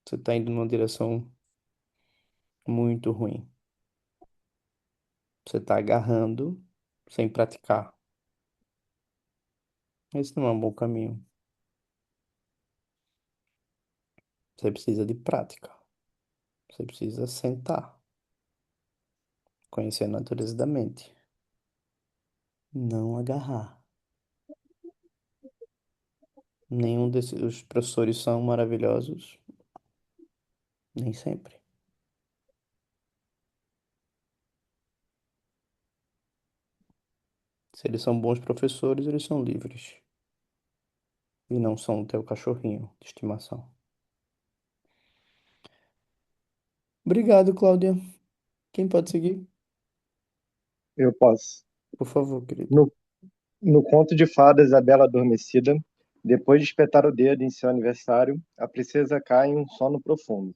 Você tá indo numa direção muito ruim. Você tá agarrando sem praticar. Esse não é um bom caminho. Você precisa de prática. Você precisa sentar, conhecer a natureza da mente. Não agarrar. Nenhum desses os professores são maravilhosos, nem sempre. Se eles são bons professores, eles são livres. E não são o teu cachorrinho de estimação. Obrigado, Cláudia. Quem pode seguir? Eu posso. Por favor, querido. No, no conto de fadas A Bela Adormecida, depois de espetar o dedo em seu aniversário, a princesa cai em um sono profundo.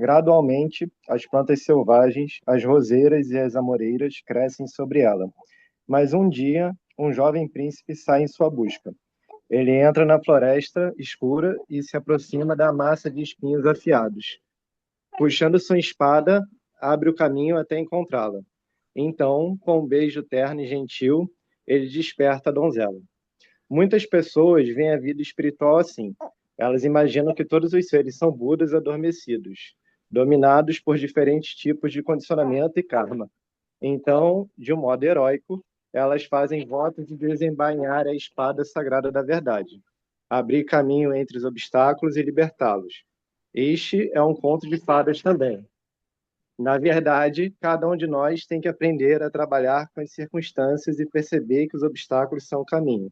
Gradualmente, as plantas selvagens, as roseiras e as amoreiras crescem sobre ela. Mas um dia, um jovem príncipe sai em sua busca. Ele entra na floresta escura e se aproxima da massa de espinhos afiados. Puxando sua espada, abre o caminho até encontrá-la. Então, com um beijo terno e gentil, ele desperta a donzela. Muitas pessoas veem a vida espiritual assim. Elas imaginam que todos os seres são Budas adormecidos, dominados por diferentes tipos de condicionamento e karma. Então, de um modo heróico, elas fazem votos de desembainhar a espada sagrada da verdade, abrir caminho entre os obstáculos e libertá-los. Este é um conto de fadas também. Na verdade, cada um de nós tem que aprender a trabalhar com as circunstâncias e perceber que os obstáculos são o caminho.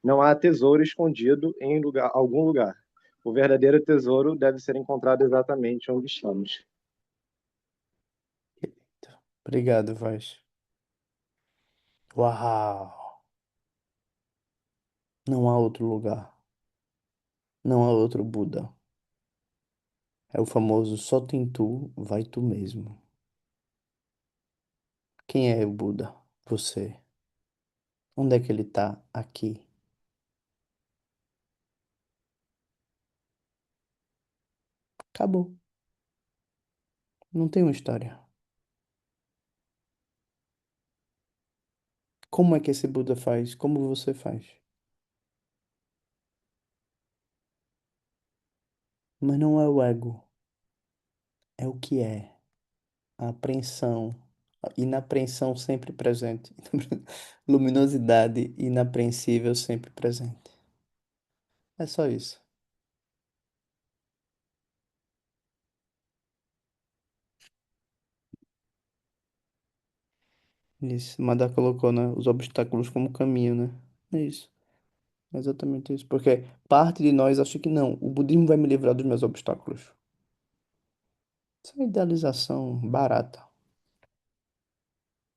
Não há tesouro escondido em algum lugar. O verdadeiro tesouro deve ser encontrado exatamente onde estamos. Obrigado, Vaz. Uau! Não há outro lugar. Não há outro Buda. É o famoso só tem tu, vai tu mesmo. Quem é o Buda? Você. Onde é que ele tá? Aqui. Acabou. Não tem uma história. Como é que esse Buda faz? Como você faz? Mas não é o ego. É o que é. A apreensão. A inapreensão sempre presente. Luminosidade inapreensível sempre presente. É só isso. Isso. Madá colocou, né, os obstáculos como caminho, né? É isso. É exatamente isso. Porque parte de nós acha que não. O budismo vai me livrar dos meus obstáculos. Isso é uma idealização barata.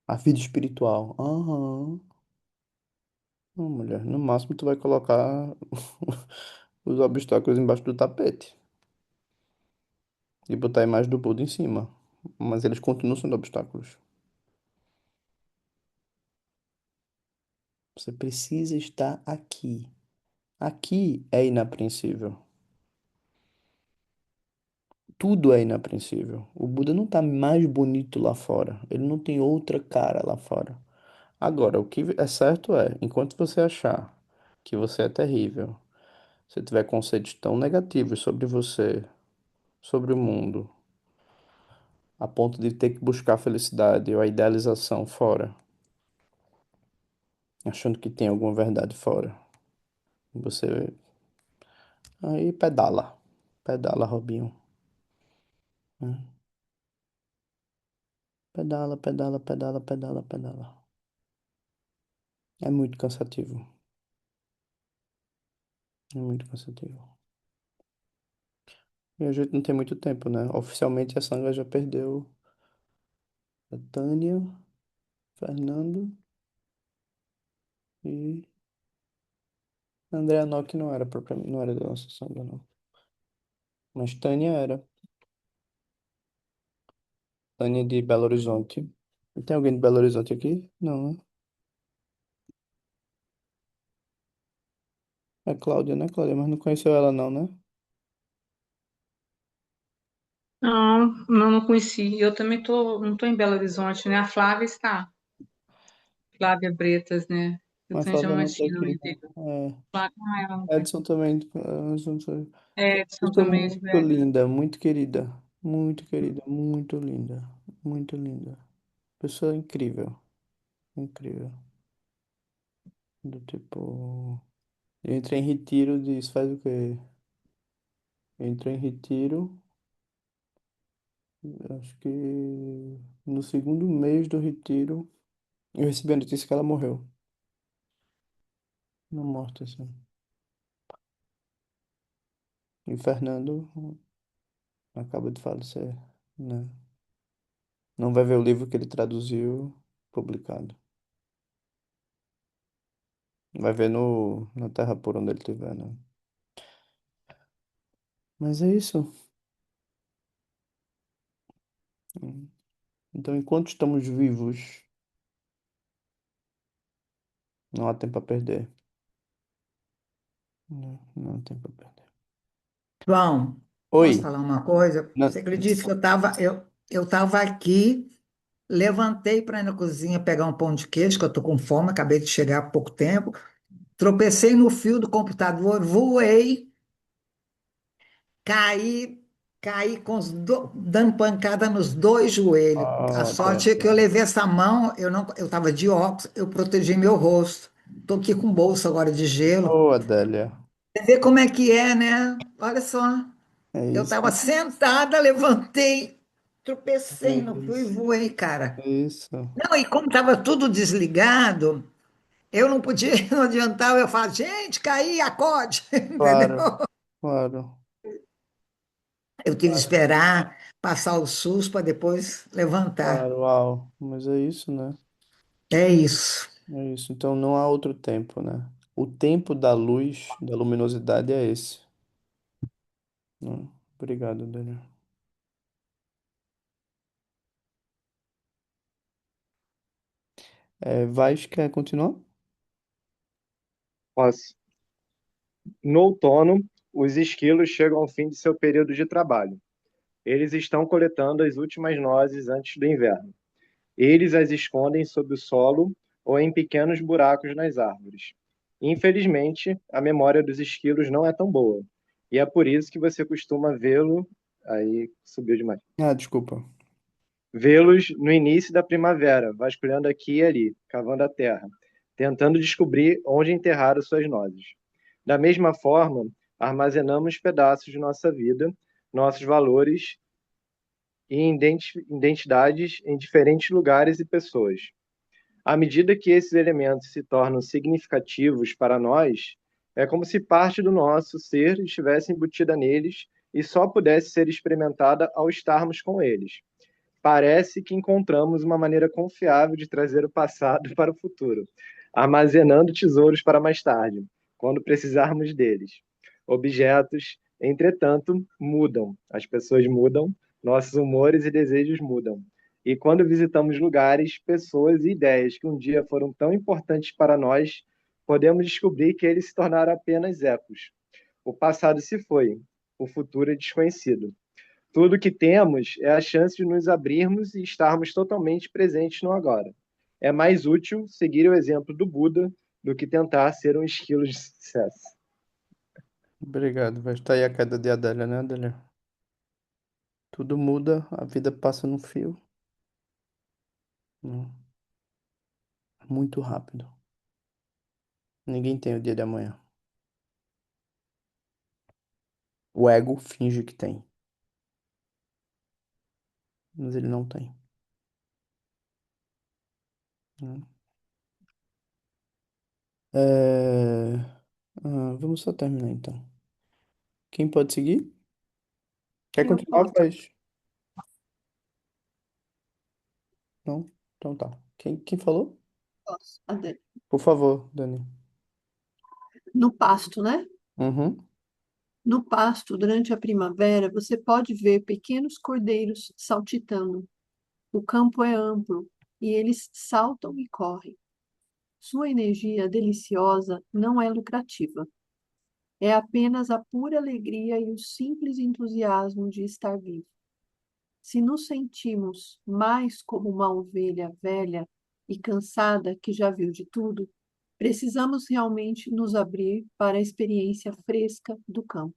A vida espiritual. Aham. Não, mulher. No máximo tu vai colocar os obstáculos embaixo do tapete. E botar a imagem do Buda em cima. Mas eles continuam sendo obstáculos. Você precisa estar aqui. Aqui é inapreensível. Tudo é inapreensível. O Buda não está mais bonito lá fora. Ele não tem outra cara lá fora. Agora, o que é certo é, enquanto você achar que você é terrível, se tiver conceitos tão negativos sobre você, sobre o mundo, a ponto de ter que buscar a felicidade ou a idealização fora, achando que tem alguma verdade fora, você aí pedala. Pedala, Robinho. Né? Pedala, pedala, pedala, pedala, pedala. É muito cansativo. É muito cansativo. E a gente não tem muito tempo, né? Oficialmente a Sangha já perdeu a Tânia, Fernando e André Anoki não era propriamente, não era da nossa Sangha, não. Mas Tânia era. Tânia de Belo Horizonte. Tem alguém de Belo Horizonte aqui? Não, né? É Cláudia, né, Cláudia? Mas não conheceu ela, não, né? Não, não conheci. Eu também não tô em Belo Horizonte, né? A Flávia está. Flávia Bretas, né? Eu Mas tô em Flávia não tá Diamantina, no aqui. interior. É, Ela não tá Edson aqui. também. Edson Pessoa também, de muito Goiás. linda, muito querida. Muito querida, muito linda. Muito linda. Pessoa incrível. Incrível. Do tipo. Eu entrei em retiro disso faz o quê? Eu entrei em retiro, acho que no segundo mês do retiro, eu recebi a notícia que ela morreu. Não morta, assim. E Fernando acaba de falecer, né? Não vai ver o livro que ele traduziu publicado. Vai ver no, na terra por onde ele estiver, né? Mas é isso. Hum. Então, enquanto estamos vivos, não há tempo a perder. Não há tempo a perder. João, posso Oi. falar uma coisa? Não, Você acredita que eu tava aqui, levantei para ir na cozinha pegar um pão de queijo, que eu tô com fome, acabei de chegar há pouco tempo, tropecei no fio do computador, voei, caí, caí dando pancada nos dois joelhos. A sorte é que eu Adélia. levei essa mão, eu estava de óculos, eu protegi meu rosto. Estou aqui com bolsa agora de gelo. Oh, Adélia. Você vê como é que é, né? Olha só. É Eu isso, estava sentada, levantei, tropecei é no fio e isso, voei, cara. é isso. Não, e como estava tudo desligado, eu não podia, não adiantava eu falar, gente, caí, acorde, entendeu? Claro, claro, Eu tive que esperar passar o susto para depois levantar. claro, uau. Mas é isso, né? É isso. É isso. Então não há outro tempo, né? O tempo da luz, da luminosidade é esse. Né? Obrigado, Daniel. Vaz, quer continuar? Posso. No outono, os esquilos chegam ao fim de seu período de trabalho. Eles estão coletando as últimas nozes antes do inverno. Eles as escondem sob o solo ou em pequenos buracos nas árvores. Infelizmente, a memória dos esquilos não é tão boa. E é por isso que você costuma vê-lo. Aí subiu demais. Ah, desculpa. Vê-los no início da primavera, vasculhando aqui e ali, cavando a terra, tentando descobrir onde enterraram suas nozes. Da mesma forma, armazenamos pedaços de nossa vida, nossos valores e identidades em diferentes lugares e pessoas. À medida que esses elementos se tornam significativos para nós, é como se parte do nosso ser estivesse embutida neles e só pudesse ser experimentada ao estarmos com eles. Parece que encontramos uma maneira confiável de trazer o passado para o futuro, armazenando tesouros para mais tarde, quando precisarmos deles. Objetos, entretanto, mudam, as pessoas mudam, nossos humores e desejos mudam. E quando visitamos lugares, pessoas e ideias que um dia foram tão importantes para nós, podemos descobrir que eles se tornaram apenas ecos. O passado se foi, o futuro é desconhecido. Tudo que temos é a chance de nos abrirmos e estarmos totalmente presentes no agora. É mais útil seguir o exemplo do Buda do que tentar ser um esquilo de sucesso. Obrigado. Vai estar aí a queda de Adélia, né, Adélia? Tudo muda, a vida passa no fio. Hum, Muito rápido. Ninguém tem o dia de amanhã. O ego finge que tem, mas ele não tem. Hum. É... vamos só terminar então. Quem pode seguir? Quer Eu continuar, posso, faz? Não? Então tá. Quem falou? posso. Adê. Por favor, Dani. No pasto, né? Uhum. No pasto, durante a primavera, você pode ver pequenos cordeiros saltitando. O campo é amplo e eles saltam e correm. Sua energia deliciosa não é lucrativa. É apenas a pura alegria e o simples entusiasmo de estar vivo. Se nos sentimos mais como uma ovelha velha e cansada que já viu de tudo, precisamos realmente nos abrir para a experiência fresca do campo.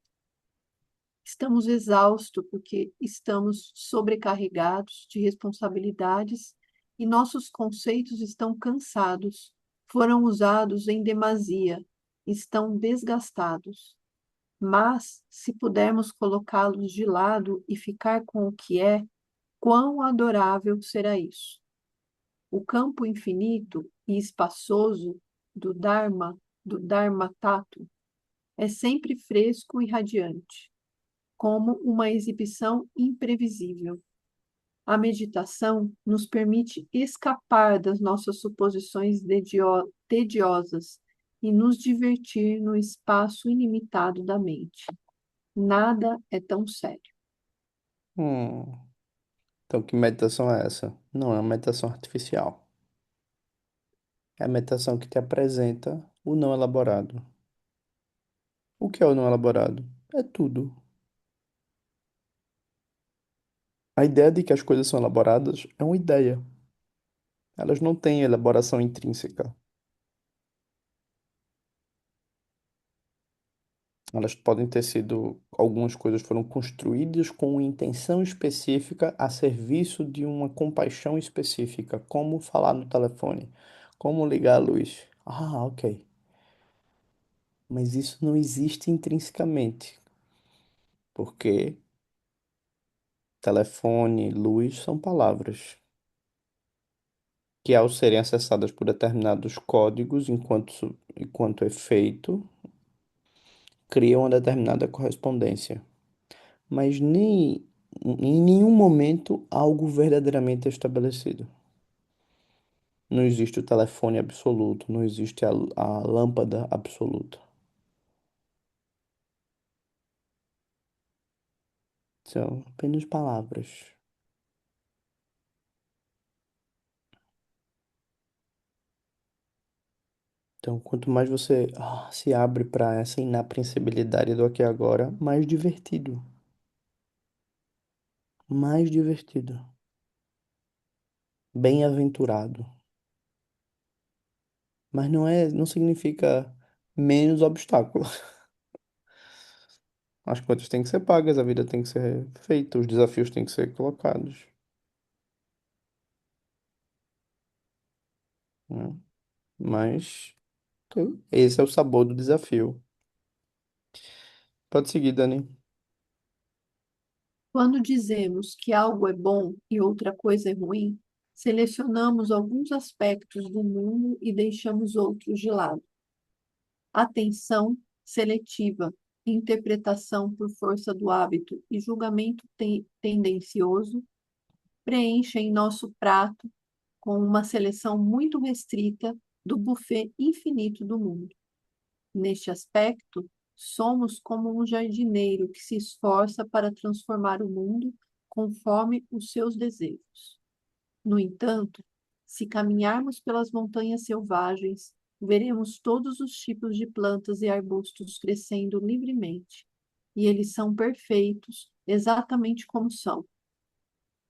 Estamos exaustos porque estamos sobrecarregados de responsabilidades e nossos conceitos estão cansados, foram usados em demasia, estão desgastados. Mas, se pudermos colocá-los de lado e ficar com o que é, quão adorável será isso! O campo infinito e espaçoso do Dharma Tato, é sempre fresco e radiante, como uma exibição imprevisível. A meditação nos permite escapar das nossas suposições tediosas e nos divertir no espaço ilimitado da mente. Nada é tão sério. Hum. Então, que meditação é essa? Não é uma meditação artificial. É a meditação que te apresenta o não elaborado. O que é o não elaborado? É tudo. A ideia de que as coisas são elaboradas é uma ideia. Elas não têm elaboração intrínseca. Elas podem ter sido, algumas coisas foram construídas com uma intenção específica a serviço de uma compaixão específica, como falar no telefone, como ligar a luz. Ah, ok. Mas isso não existe intrinsecamente, porque telefone, luz são palavras que, ao serem acessadas por determinados códigos, enquanto efeito, criam uma determinada correspondência. Mas nem em nenhum momento algo verdadeiramente estabelecido. Não existe o telefone absoluto, não existe a lâmpada absoluta. São apenas palavras. Então, quanto mais você se abre para essa inapreensibilidade do aqui e agora, mais divertido. Mais divertido. Bem-aventurado. Mas não significa menos obstáculo. As contas têm que ser pagas, a vida tem que ser feita, os desafios têm que ser colocados, né? Mas esse é o sabor do desafio. Pode seguir, Dani. Quando dizemos que algo é bom e outra coisa é ruim, selecionamos alguns aspectos do mundo e deixamos outros de lado. Atenção seletiva, interpretação por força do hábito e julgamento tendencioso preenchem nosso prato com uma seleção muito restrita do buffet infinito do mundo. Neste aspecto, somos como um jardineiro que se esforça para transformar o mundo conforme os seus desejos. No entanto, se caminharmos pelas montanhas selvagens, veremos todos os tipos de plantas e arbustos crescendo livremente, e eles são perfeitos, exatamente como são.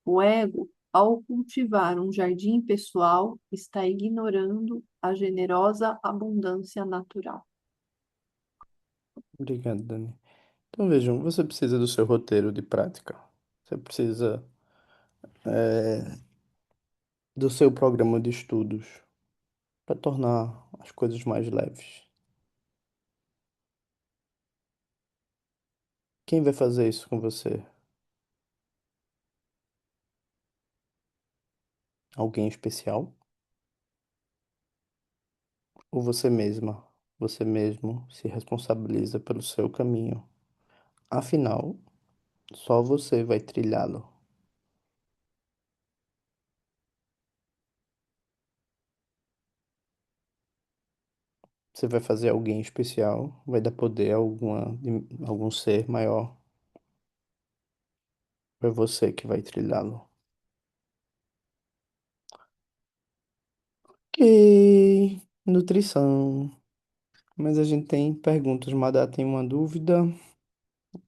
O ego, ao cultivar um jardim pessoal, está ignorando a generosa abundância natural. Obrigado, Dani. Então vejam, você precisa do seu roteiro de prática. Você precisa do seu programa de estudos para tornar as coisas mais leves. Quem vai fazer isso com você? Alguém especial? Ou você mesma? Você mesmo se responsabiliza pelo seu caminho. Afinal, só você vai trilhá-lo. Você vai fazer alguém especial, vai dar poder a algum ser maior. É você que vai trilhá-lo. Ok, nutrição. Mas a gente tem perguntas. Madá tem uma dúvida.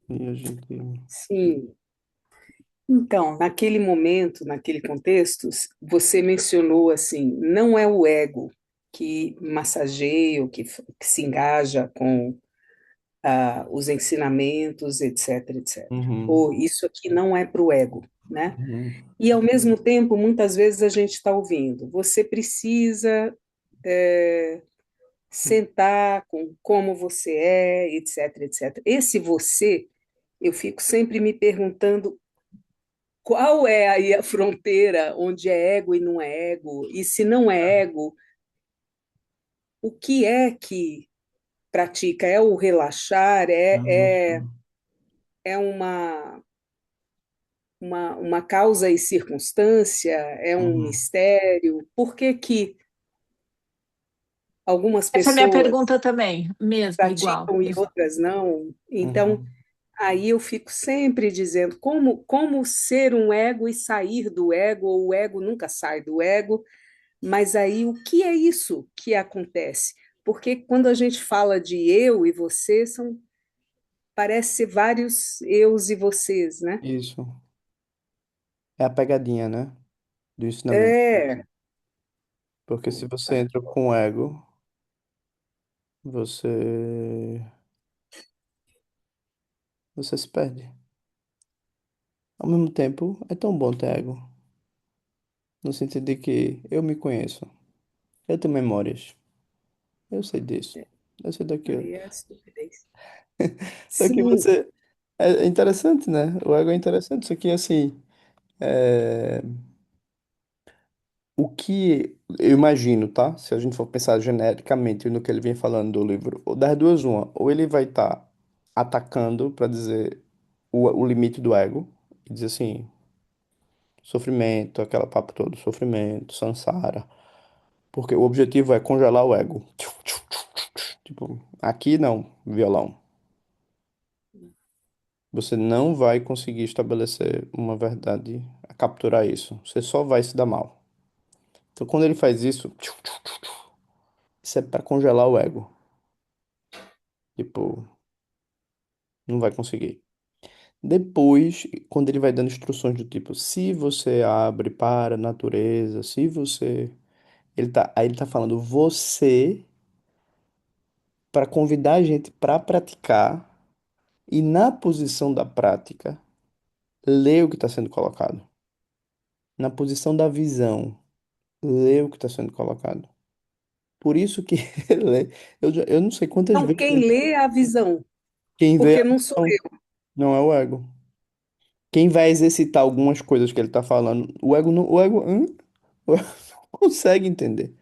E a gente. Sim. Então, naquele momento, naquele contexto, você mencionou assim, não é o ego que massageia, ou que se engaja com os ensinamentos, etc, etc. Uhum, Ou isso aqui não é para o ego, né? uhum, E ao mesmo tempo, muitas vezes a gente está ouvindo, você precisa sentar com como você é, etc, etc. Esse você, eu fico sempre me perguntando qual é aí a fronteira onde é ego e não é ego, e se não é ego, o que é que pratica? É o relaxar? uhum, É uma causa e circunstância? É um uhum, mistério? Por que que algumas Essa é a minha pessoas pergunta também, mesmo, igual. praticam e outras não? Então, uhum. Aí eu fico sempre dizendo como ser um ego e sair do ego, ou o ego nunca sai do ego, mas aí o que é isso que acontece? Porque quando a gente fala de eu e você, parece ser vários eus e vocês, né? Isso. É a pegadinha, né? Do ensinamento. É, Porque se você entra com o ego, você, você se perde. Ao mesmo tempo, é tão bom ter ego. No sentido de que eu me conheço. Eu tenho memórias. Eu sei disso. Eu sei daquilo. aí é estupidez. Só que Sim, você. É interessante, né? O ego é interessante. Só que, assim. é, O que eu imagino, tá? Se a gente for pensar genericamente no que ele vem falando do livro, ou das duas, uma. Ou ele vai estar atacando para dizer o limite do ego. E dizer assim: sofrimento, aquela papo todo, sofrimento, samsara. Porque o objetivo é congelar o ego. Tipo, aqui não, violão. Você não vai conseguir estabelecer uma verdade a capturar isso. Você só vai se dar mal. Então, quando ele faz isso, isso é para congelar o ego. Tipo, não vai conseguir. Depois, quando ele vai dando instruções do tipo, se você abre para a natureza, se você. Aí ele tá falando você para convidar a gente para praticar e na posição da prática, ler o que está sendo colocado. Na posição da visão, ler o que está sendo colocado. Por isso que ele, eu não sei quantas então vezes quem lê é a visão, quem vê a porque não sou visão eu. não é o ego. Quem vai exercitar algumas coisas que ele está falando, o ego não, o ego não consegue entender.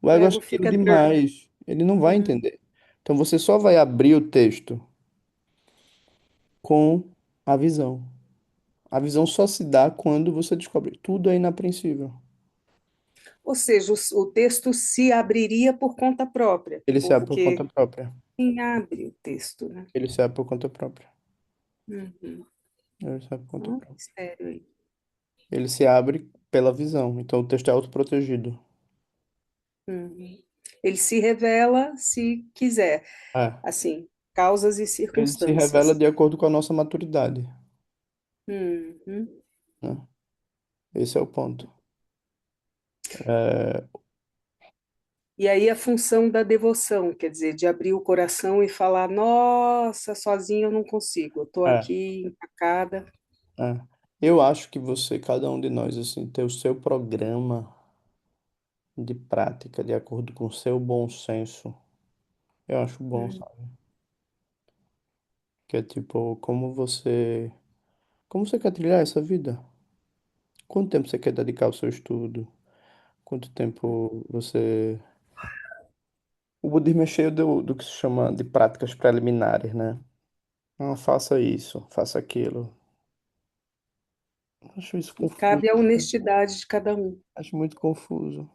O O ego é ego sutil fica duro. demais, ele não vai Hum. entender. Então você só vai abrir o texto com a visão. A visão só se dá quando você descobre tudo é inapreensível. Ou seja, o texto se abriria por conta própria, Ele se abre por conta porque própria. quem abre o texto, né? Ele se abre por conta própria. Uhum. Ele se abre por conta Ah, própria. mistério aí. Ele se abre pela visão. Então o texto é autoprotegido. Uhum. Ele se revela se quiser, É. assim, causas e Ele se revela circunstâncias. de acordo com a nossa maturidade, Uhum. né? Esse é o ponto. É, E aí a função da devoção, quer dizer, de abrir o coração e falar, nossa, sozinho eu não consigo, eu estou é, aqui empacada. é. Eu acho que você, cada um de nós, assim, ter o seu programa de prática de acordo com o seu bom senso, eu acho bom, Hum. sabe? Que é tipo, como você quer trilhar essa vida? Quanto tempo você quer dedicar ao seu estudo? Quanto tempo você. O budismo é cheio do que se chama de práticas preliminares, né? Ah, faça isso, faça aquilo. Acho isso E confuso. cabe a honestidade de cada um. Acho muito confuso.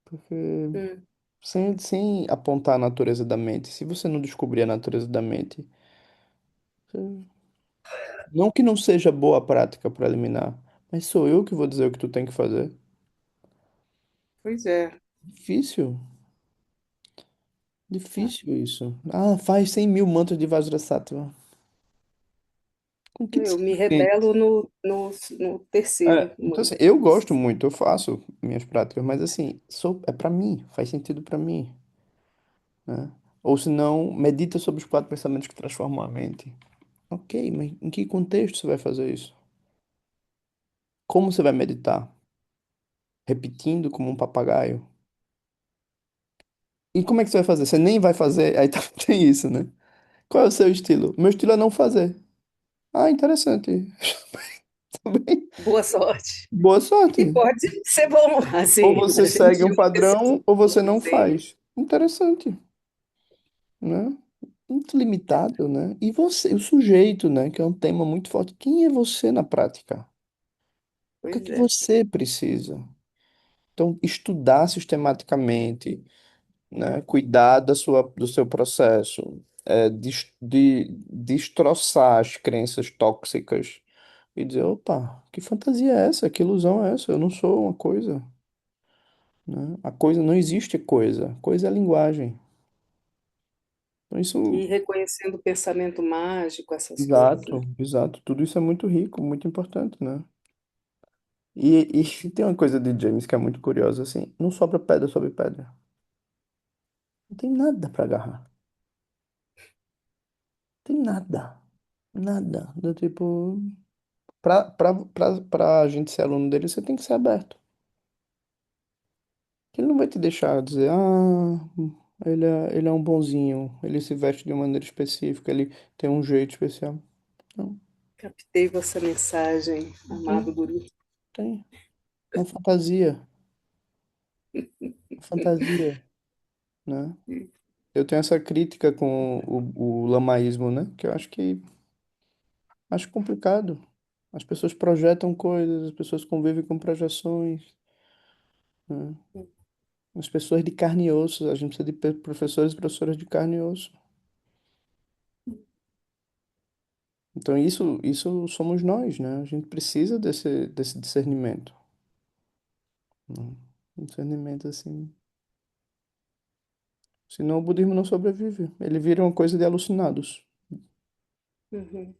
Porque Hum. sem apontar a natureza da mente, se você não descobrir a natureza da mente, você- não que não seja boa a prática preliminar, mas sou eu que vou dizer o que tu tem que fazer. Pois é, Difícil, difícil isso. Ah, faz 100 mil mantras de Vajrasattva. Com que eu me discernimento? rebelo no terceiro Então, assim, mantra. eu gosto muito, eu faço minhas práticas, mas assim, é pra mim, faz sentido pra mim, né? Ou se não, medita sobre os quatro pensamentos que transformam a mente. Ok, mas em que contexto você vai fazer isso? Como você vai meditar? Repetindo como um papagaio? E como é que você vai fazer? Você nem vai fazer, aí tá, tem isso, né? Qual é o seu estilo? O meu estilo é não fazer. Ah, interessante. Tudo bem. Boa sorte. Boa E sorte. pode ser bom, Ou assim, você a segue gente um usa esses padrão, ou você não conselhos. faz. Interessante, né? Muito limitado, né? E você, o sujeito, né? Que é um tema muito forte. Quem é você na prática? O que é Pois que é, você precisa? Então, estudar sistematicamente, né? Cuidar do seu processo. destroçar as crenças tóxicas e dizer, opa, que fantasia é essa? Que ilusão é essa? Eu não sou uma coisa, né? A coisa não existe coisa é linguagem. Então isso, E reconhecendo o pensamento mágico, essas coisas, né? exato, exato, tudo isso é muito rico, muito importante, né? E tem uma coisa de James que é muito curiosa, assim, não sobra pedra sobre pedra. Não tem nada para agarrar. Tem nada. Nada. Do tipo, pra gente ser aluno dele, você tem que ser aberto. Ele não vai te deixar dizer, ele é um bonzinho, ele se veste de uma maneira específica, ele tem um jeito especial. Não, Captei vossa mensagem, não amado tem, guru. tem. Uma fantasia, uma fantasia, né? Eu tenho essa crítica com o lamaísmo, né? Que eu acho complicado. As pessoas projetam coisas, as pessoas convivem com projeções, né? As pessoas de carne e osso, a gente precisa de professores e professoras de carne e osso. Então isso somos nós, né? A gente precisa desse discernimento, né? Um discernimento assim. Senão o budismo não sobrevive. Ele vira uma coisa de alucinados. Uhum.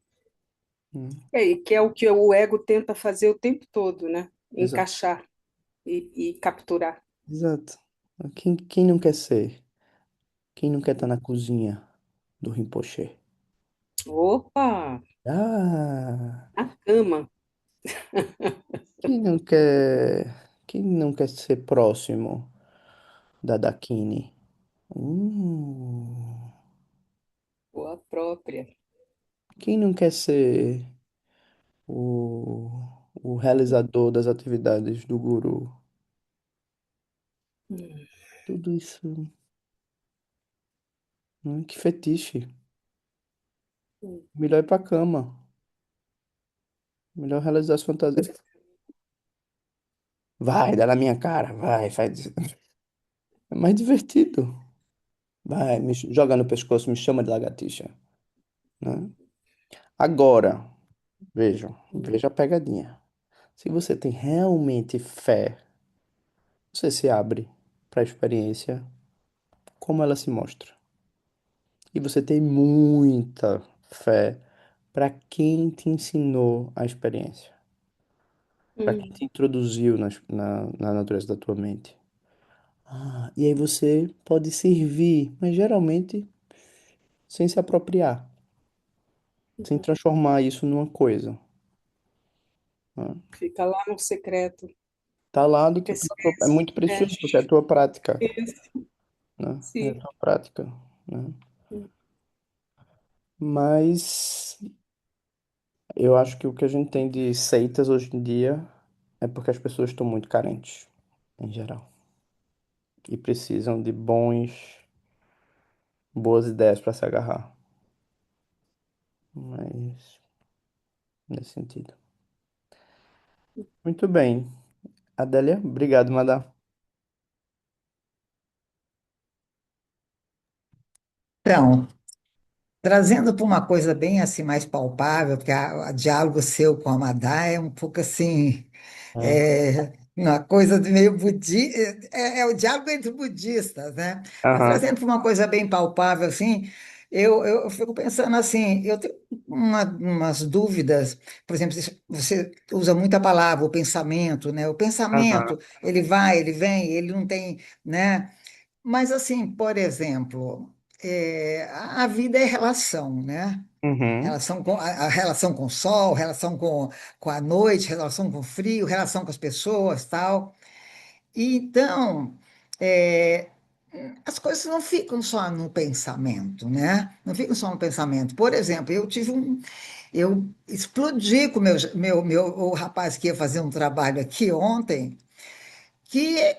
Né? E que é o que o ego tenta fazer o tempo todo, né? Exato. Encaixar e capturar. Exato. Quem não quer ser? Quem não quer estar na cozinha do Rinpoche? Opa! Ah, A cama. quem não quer, quem não quer ser próximo da Dakini? Hum, Ou a própria. quem não quer ser o, o realizador das atividades do guru? Hum, Tudo isso, que fetiche. hum. Melhor ir pra cama. Melhor realizar as fantasias. Vai, dá na minha cara, vai, faz. É mais divertido. Vai, joga no pescoço, me chama de lagartixa, né? Agora, veja a pegadinha. Se você tem realmente fé, você se abre para a experiência, como ela se mostra. E você tem muita fé para quem te ensinou a experiência, para quem Hum, te introduziu na natureza da tua mente. E aí você pode servir, mas geralmente sem se apropriar, sem uhum. transformar isso numa coisa, né? Fica lá no secreto. Tá lá do Fica tipo, esse é muito é, precioso, porque é a tua prática, isso, né? É a sim. tua prática, né? Mas eu acho que o que a gente tem de seitas hoje em dia é porque as pessoas estão muito carentes, em geral, e precisam de boas ideias para se agarrar. Mas nesse sentido. Muito bem. Adélia, obrigado, Madá. Então, trazendo para uma coisa bem assim mais palpável, porque o diálogo seu com a Madá é um pouco assim, É. uma coisa de meio é o diálogo entre budistas, né? Mas Aham. trazendo para uma coisa bem palpável assim, eu fico pensando assim, eu tenho umas dúvidas, por exemplo, você usa muita palavra, o pensamento, né? O Aham. pensamento, ele vai, ele vem, ele não tem, né? Mas, assim, por exemplo, a vida é relação, né? Uhum. A relação com o sol, relação com a noite, relação com o frio, relação com as pessoas, tal. E, então, é, as coisas não ficam só no pensamento, né? Não ficam só no pensamento. Por exemplo, eu explodi com o rapaz que ia fazer um trabalho aqui ontem, que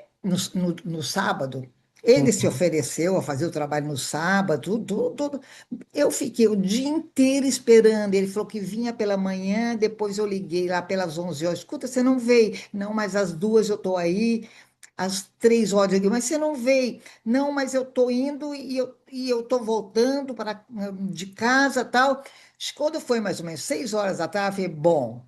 no sábado ele se Uhum. ofereceu a fazer o trabalho no sábado, tudo. Eu fiquei o dia inteiro esperando. Ele falou que vinha pela manhã, depois eu liguei lá pelas 11 horas. Escuta, você não veio? Não, mas às 2 eu estou aí. às 3 horas. Eu digo, mas você não veio? Não, mas eu estou indo e eu estou voltando de casa tal. Quando foi mais ou menos 6 horas da tarde, eu falei, bom.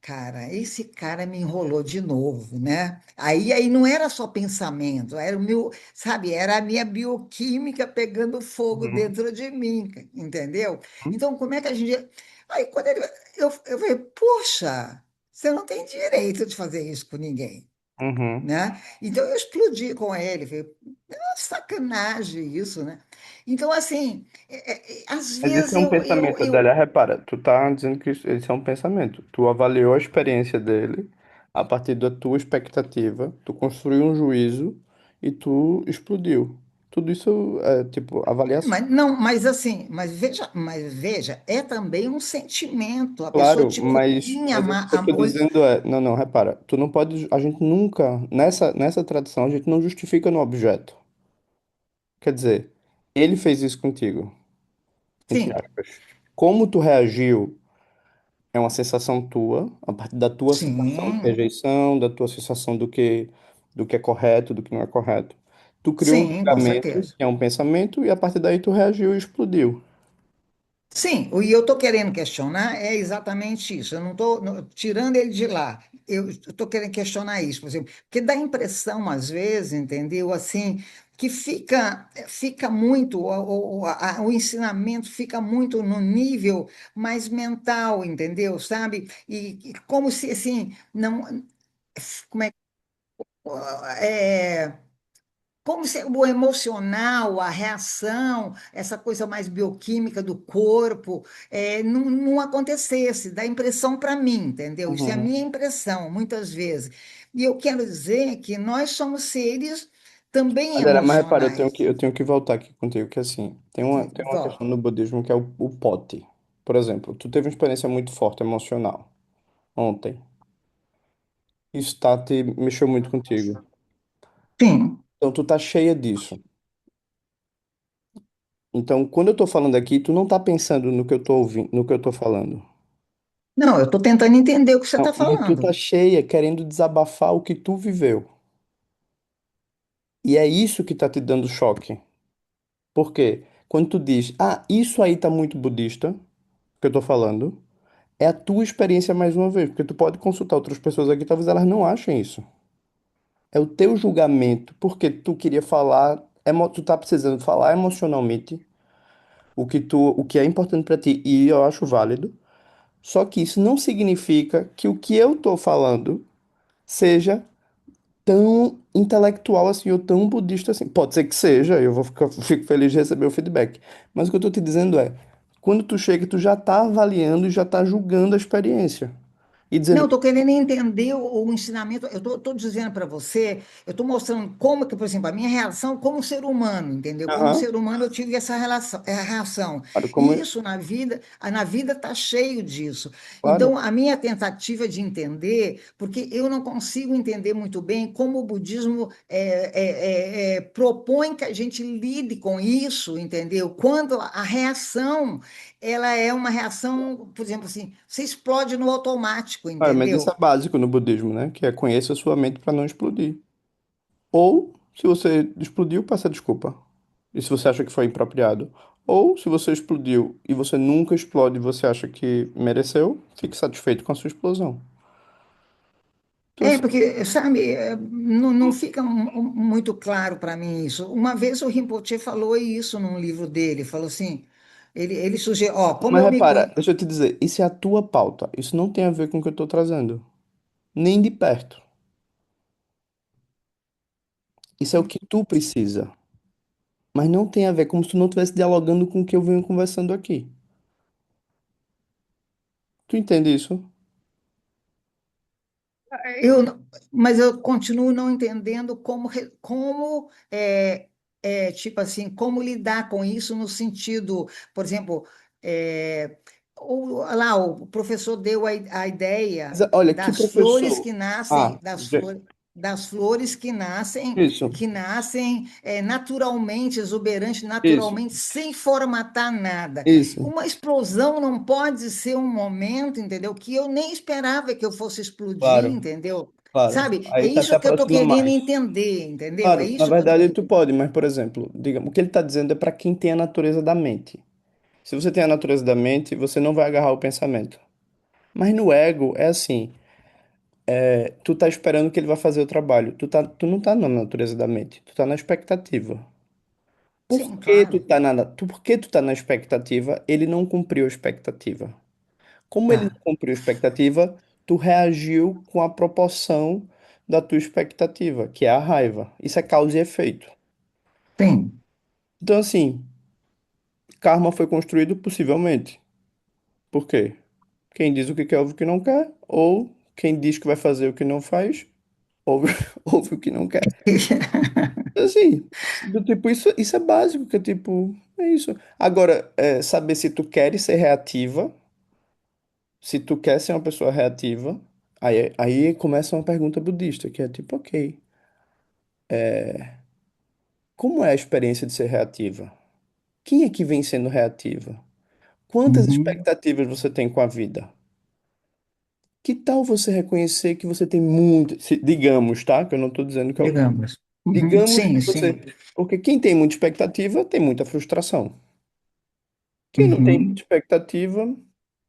Cara, esse cara me enrolou de novo, né? Aí não era só pensamento, era o meu, sabe, era a minha bioquímica pegando fogo Uhum. dentro de mim, entendeu? Então, como é que a gente. Aí, quando eu falei, poxa, você não tem direito de fazer isso com ninguém, Uhum. né? Então, eu explodi com ele, falei, é uma sacanagem isso, né? Então, assim, às Mas isso vezes é um pensamento, Adélia, repara, tu tá dizendo que isso é um pensamento. Tu avaliou a experiência dele a partir da tua expectativa, tu construiu um juízo e tu explodiu. Tudo isso é tipo avaliação. Mas não, mas assim, mas veja, é também um sentimento. A pessoa Claro, te mas, cozinha mas o que eu tô amor. dizendo é, não, não, repara, tu não pode, a gente nunca, nessa tradição, a gente não justifica no objeto. Quer dizer, ele fez isso contigo, entre Sim, aspas. Como tu reagiu é uma sensação tua, a partir da tua sensação de sim, rejeição, da tua sensação do que é correto, do que não é correto. Tu criou um sim, com julgamento, certeza. que é um pensamento, e a partir daí tu reagiu e explodiu. Sim, o que eu estou querendo questionar é exatamente isso. Eu não estou tirando ele de lá. Eu estou querendo questionar isso, por exemplo, porque dá a impressão, às vezes, entendeu? Assim, que fica muito, o ensinamento fica muito no nível mais mental, entendeu? Sabe? E como se, assim, não. Como é, como se o emocional, a reação, essa coisa mais bioquímica do corpo, não acontecesse. Dá impressão para mim, entendeu? Isso é a Uhum. minha impressão, muitas vezes. E eu quero dizer que nós somos seres também Adela, mas repara, emocionais. eu tenho que voltar aqui contigo, que assim, tem uma questão Volta. no budismo que é o pote. Por exemplo, tu teve uma experiência muito forte emocional ontem. Isso mexeu muito contigo. Sim. Então tu tá cheia disso. Então, quando eu tô falando aqui, tu não tá pensando no que eu tô ouvindo, no que eu tô falando. Não, eu estou tentando entender o que você está Não, mas tu tá falando. cheia querendo desabafar o que tu viveu. E é isso que tá te dando choque. Por quê? Quando tu diz, ah, isso aí tá muito budista, que eu tô falando, é a tua experiência mais uma vez, porque tu pode consultar outras pessoas aqui, talvez elas não achem isso. É o teu julgamento, porque tu queria falar, tu tá precisando falar emocionalmente o que é importante pra ti, e eu acho válido. Só que isso não significa que o que eu tô falando seja tão intelectual assim, ou tão budista assim. Pode ser que seja, fico feliz de receber o feedback. Mas o que eu tô te dizendo é, quando tu chega, tu já tá avaliando e já tá julgando a experiência. E Não, dizendo, estou querendo entender o ensinamento. Eu estou dizendo para você, eu estou mostrando como que, por exemplo, a minha reação como ser humano, entendeu? Como aham, ser humano eu tive essa reação. claro, como, E isso na vida está cheio disso. claro, Então, a minha tentativa de entender, porque eu não consigo entender muito bem como o budismo propõe que a gente lide com isso, entendeu? Quando a reação ela é uma reação, por exemplo, assim, você explode no automático, claro, mas isso entendeu? é básico no budismo, né? Que é conheça a sua mente para não explodir. Ou, se você explodiu, peça desculpa. E se você acha que foi inapropriado. Ou, se você explodiu e você nunca explode e você acha que mereceu, fique satisfeito com a sua explosão. Então, assim, Porque, sabe, não fica muito claro para mim isso. Uma vez o Rinpoche falou isso num livro dele, falou assim, ele sugeriu, ó, como mas eu me repara, conheço. deixa eu te dizer, isso é a tua pauta. Isso não tem a ver com o que eu tô trazendo. Nem de perto. Isso é o que tu precisa. Mas não tem a ver, como se tu não estivesse dialogando com o que eu venho conversando aqui. Tu entende isso? Mas eu continuo não entendendo como tipo assim, como lidar com isso no sentido, por exemplo, lá o professor deu a ideia Mas, olha, que das flores professor? que nascem, Ah, das flores isso, que nascem naturalmente, exuberantes, isso, naturalmente, sem formatar nada. isso. Uma explosão não pode ser um momento, entendeu? Que eu nem esperava que eu fosse explodir, Claro. entendeu? Claro. Sabe? É Aí tá, se isso que eu estou aproxima querendo mais. entender, entendeu? É Claro, na isso que eu estou verdade tu querendo. pode, mas por exemplo, digamos, o que ele está dizendo é para quem tem a natureza da mente. Se você tem a natureza da mente, você não vai agarrar o pensamento. Mas no ego é assim, tu tá esperando que ele vai fazer o trabalho. Tu não tá na natureza da mente, tu tá na expectativa. Sim, claro. Por que tu tá na expectativa? Ele não cumpriu a expectativa. Como ele não Tá. cumpriu a expectativa, tu reagiu com a proporção da tua expectativa, que é a raiva. Isso é causa e efeito. Sim. Então, assim, karma foi construído possivelmente. Por quê? Quem diz o que quer ouve o que não quer, ou quem diz que vai fazer o que não faz, ouve, ouve o que não quer. Assim, do tipo, isso é básico, que é tipo, é isso. Agora, saber se tu queres ser reativa, se tu quer ser uma pessoa reativa, aí começa uma pergunta budista, que é tipo, ok, como é a experiência de ser reativa? Quem é que vem sendo reativa? Quantas Uhum. expectativas você tem com a vida? Que tal você reconhecer que você tem muito, digamos, tá? Que eu não estou dizendo que é o caso. Digamos. Uhum. Digamos que Sim, você, sim. porque quem tem muita expectativa tem muita frustração. Quem não tem muita Uhum. expectativa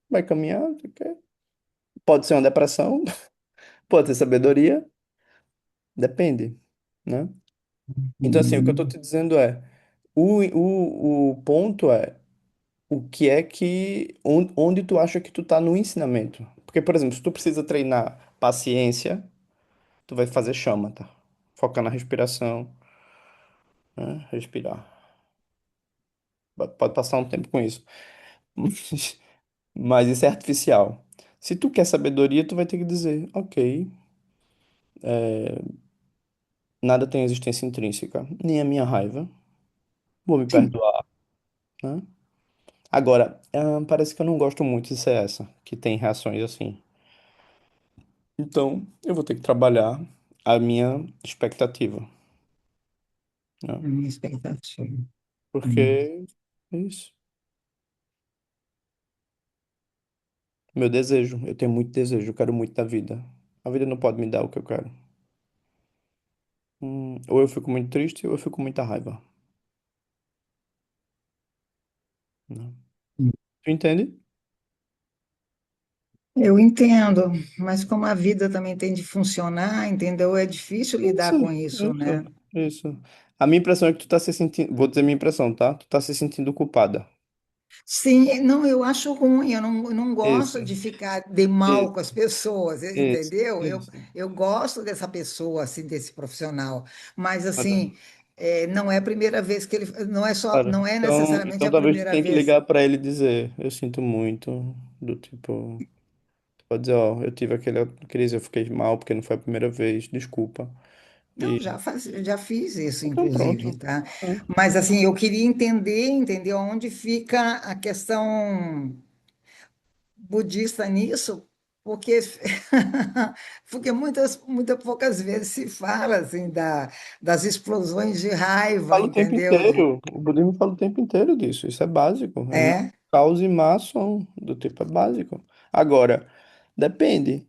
vai caminhar, pode ser uma depressão, pode ser sabedoria, depende, né? Então, assim, o que eu estou Uhum. te dizendo é, o ponto é o que é que, onde tu acha que tu tá no ensinamento. Porque, por exemplo, se tu precisa treinar paciência, tu vai fazer tá? Focar na respiração, né? Respirar. Pode passar um tempo com isso. Mas isso é artificial. Se tu quer sabedoria, tu vai ter que dizer, ok, nada tem existência intrínseca, nem a minha raiva. Vou me Sim. perdoar, né? Agora, parece que eu não gosto muito de ser essa, que tem reações assim. Então, eu vou ter que trabalhar a minha expectativa, né? A minha expectativa. Uhum. Porque é isso. Meu desejo, eu tenho muito desejo, eu quero muito da vida. A vida não pode me dar o que eu quero. Ou eu fico muito triste, ou eu fico com muita raiva, né? Tu entende? Eu entendo, mas como a vida também tem de funcionar, entendeu? É difícil Isso, lidar com isso, isso, né? isso. A minha impressão é que tu tá se sentindo, vou dizer minha impressão, tá? Tu tá se sentindo culpada. Sim, não, eu acho ruim, eu não Isso, gosto de ficar de mal isso, com as pessoas, isso, entendeu? isso. Eu gosto dessa pessoa, assim, desse profissional, mas, Claro. assim, não é a primeira vez que ele, não é só, Claro. não é Então, necessariamente então a talvez tu primeira tenha que vez. ligar pra ele e dizer, eu sinto muito, do tipo, pode dizer, ó, eu tive aquela crise, eu fiquei mal porque não foi a primeira vez, desculpa. Não, E já fiz isso, então inclusive, pronto. tá? É. Mas, assim, eu queria entender, entendeu, onde fica a questão budista nisso, porque porque muitas poucas vezes se fala assim das explosões de raiva, Fala o tempo entendeu? inteiro, o budismo fala o tempo inteiro disso, isso é básico, É, causa e má ação, do tipo, é básico. Agora, depende,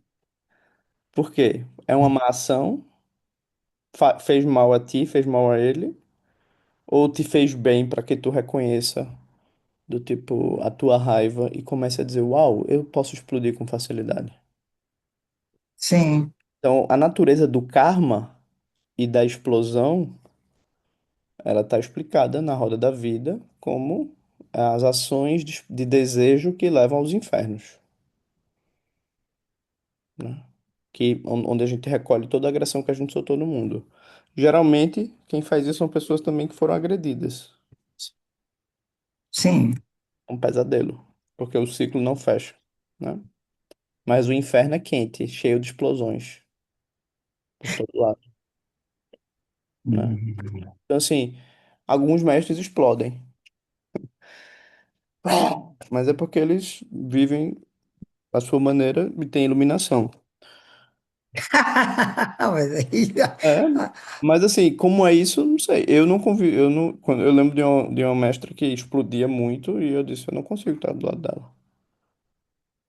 por quê? É uma má ação, fez mal a ti, fez mal a ele, ou te fez bem para que tu reconheça, do tipo, a tua raiva e comece a dizer, uau, eu posso explodir com facilidade. sim, Então, a natureza do karma e da explosão, ela está explicada na roda da vida como as ações de desejo que levam aos infernos, né? Onde a gente recolhe toda a agressão que a gente soltou no mundo. Geralmente, quem faz isso são pessoas também que foram agredidas. sim. É um pesadelo, porque o ciclo não fecha, né? Mas o inferno é quente, cheio de explosões por todo lado, né? Uhum. Então, assim, alguns mestres explodem, mas é porque eles vivem a sua maneira e têm iluminação. Mas aí, É, mas assim, como é isso, não sei. Eu não convivo, eu não, eu lembro de uma mestra que explodia muito e eu disse, eu não consigo estar do lado dela.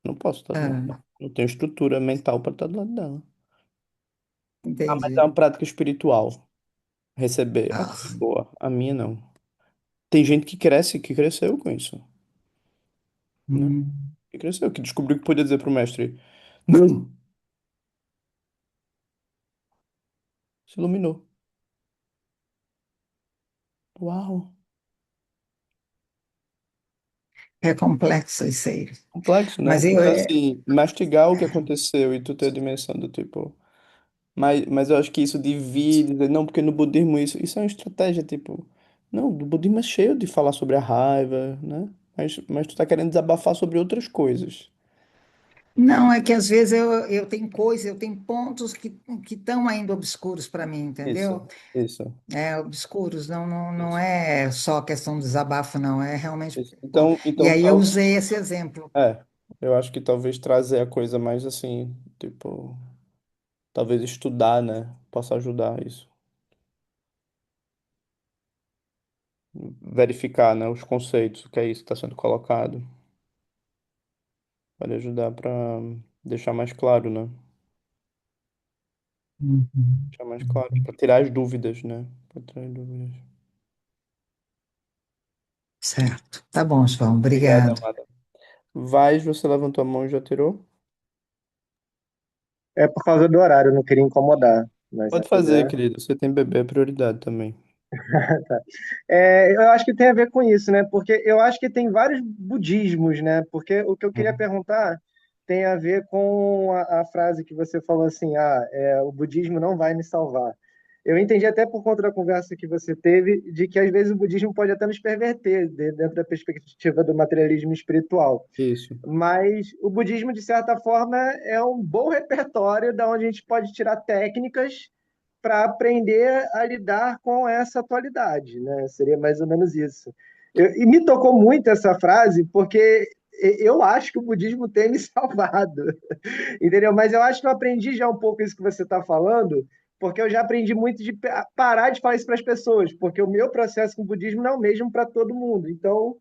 Não posso estar do lado dela. ah, Não tenho estrutura mental para estar do lado dela. Ah, mas é Entendi. uma prática espiritual. Receber. A coisa Ah, boa. A minha não. Tem gente que cresce, que cresceu com isso, né? hum. Que cresceu, que descobriu que podia dizer pro mestre, não, se iluminou. Uau, É complexo isso aí. complexo, né? Mas eu, Então, assim, mastigar o que aconteceu e tu ter a dimensão do tipo. Mas eu acho que isso divide, dizer, não, porque no budismo isso é uma estratégia, tipo. Não, o budismo é cheio de falar sobre a raiva, né? Mas tu tá querendo desabafar sobre outras coisas. não, é que às vezes eu tenho coisas, eu tenho pontos que estão ainda obscuros para mim, entendeu? Isso, isso, É, obscuros, não isso, é só questão do desabafo, não, é realmente. isso. E Então aí eu usei esse exemplo. é, eu acho que talvez trazer a coisa mais assim, tipo. Talvez estudar, né? Possa ajudar isso. Verificar, né? Os conceitos, o que é isso que está sendo colocado. Pode ajudar para deixar mais claro, né? Uhum. Deixar mais claro. Para tirar as dúvidas, né? Para tirar as dúvidas. Certo. Tá bom, João, Obrigado, obrigado. amada. Vaz, você levantou a mão e já tirou? É por causa do horário, eu não queria incomodar, mas se Pode fazer, quiser. querido. Você tem bebê, é prioridade também. Tá. É, eu acho que tem a ver com isso, né? Porque eu acho que tem vários budismos, né? Porque o que eu queria Hum. perguntar tem a ver com a frase que você falou assim: o budismo não vai me salvar. Eu entendi até por conta da conversa que você teve de que às vezes o budismo pode até nos perverter dentro da perspectiva do materialismo espiritual. Isso. Mas o budismo, de certa forma, é um bom repertório da onde a gente pode tirar técnicas para aprender a lidar com essa atualidade, né? Seria mais ou menos isso. E me tocou muito essa frase, porque eu acho que o budismo tem me salvado, entendeu? Mas eu acho que eu aprendi já um pouco isso que você está falando, porque eu já aprendi muito de parar de falar isso para as pessoas, porque o meu processo com o budismo não é o mesmo para todo mundo. Então,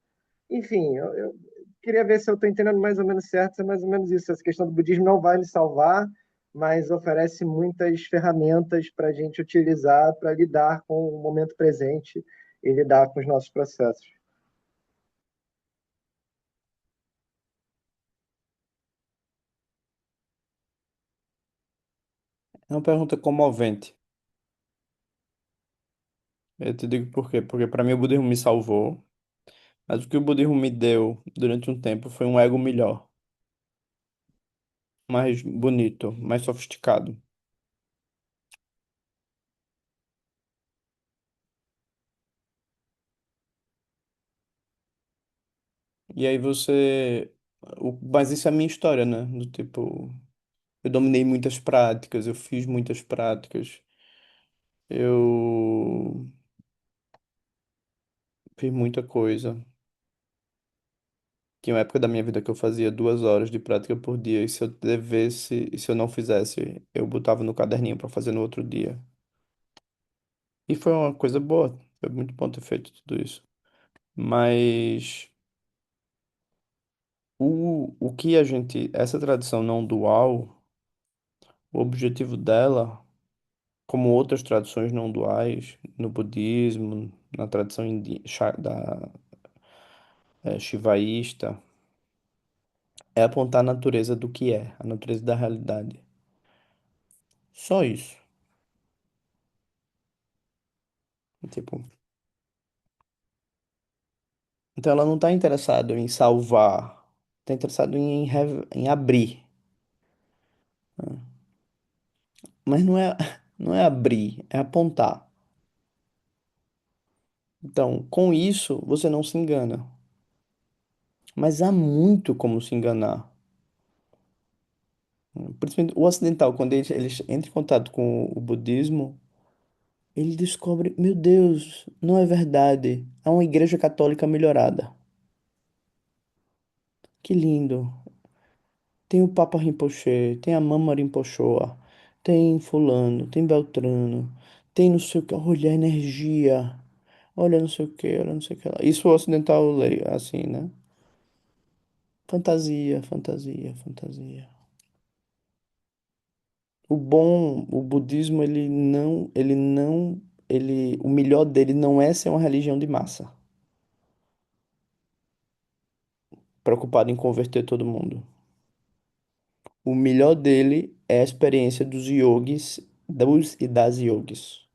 enfim, eu queria ver se eu estou entendendo mais ou menos certo, é mais ou menos isso. Essa questão do budismo não vai me salvar, mas oferece muitas ferramentas para a gente utilizar para lidar com o momento presente e lidar com os nossos processos. É uma pergunta comovente. Eu te digo por quê. Porque para mim o budismo me salvou, mas o que o budismo me deu durante um tempo foi um ego melhor, mais bonito, mais sofisticado. E aí você. Mas isso é a minha história, né? Do tipo, eu dominei muitas práticas, eu fiz muitas práticas, eu fiz muita coisa. Tinha uma época da minha vida que eu fazia 2 horas de prática por dia, e se eu devesse, e se eu não fizesse, eu botava no caderninho para fazer no outro dia. E foi uma coisa boa, foi muito bom ter feito tudo isso. Mas o que a gente, essa tradição não dual, o objetivo dela, como outras tradições não duais, no budismo, na tradição shivaísta, é apontar a natureza do que é, a natureza da realidade. Só isso. Tipo, então ela não está interessada em salvar, está interessada em abrir. Mas não é, não é abrir, é apontar. Então, com isso, você não se engana. Mas há muito como se enganar. Principalmente o ocidental, quando ele entra em contato com o budismo, ele descobre, meu Deus, não é verdade. Há uma igreja católica melhorada. Que lindo. Tem o Papa Rinpoche, tem a Mama Rinpochoa, tem fulano, tem Beltrano, tem não sei o que, olha a energia, olha não sei o que, olha não sei o que lá. Isso o ocidental lê assim, né? Fantasia, fantasia, fantasia. O budismo, o melhor dele não é ser uma religião de massa, preocupado em converter todo mundo. O melhor dele é a experiência dos yogis, dos e das yogis,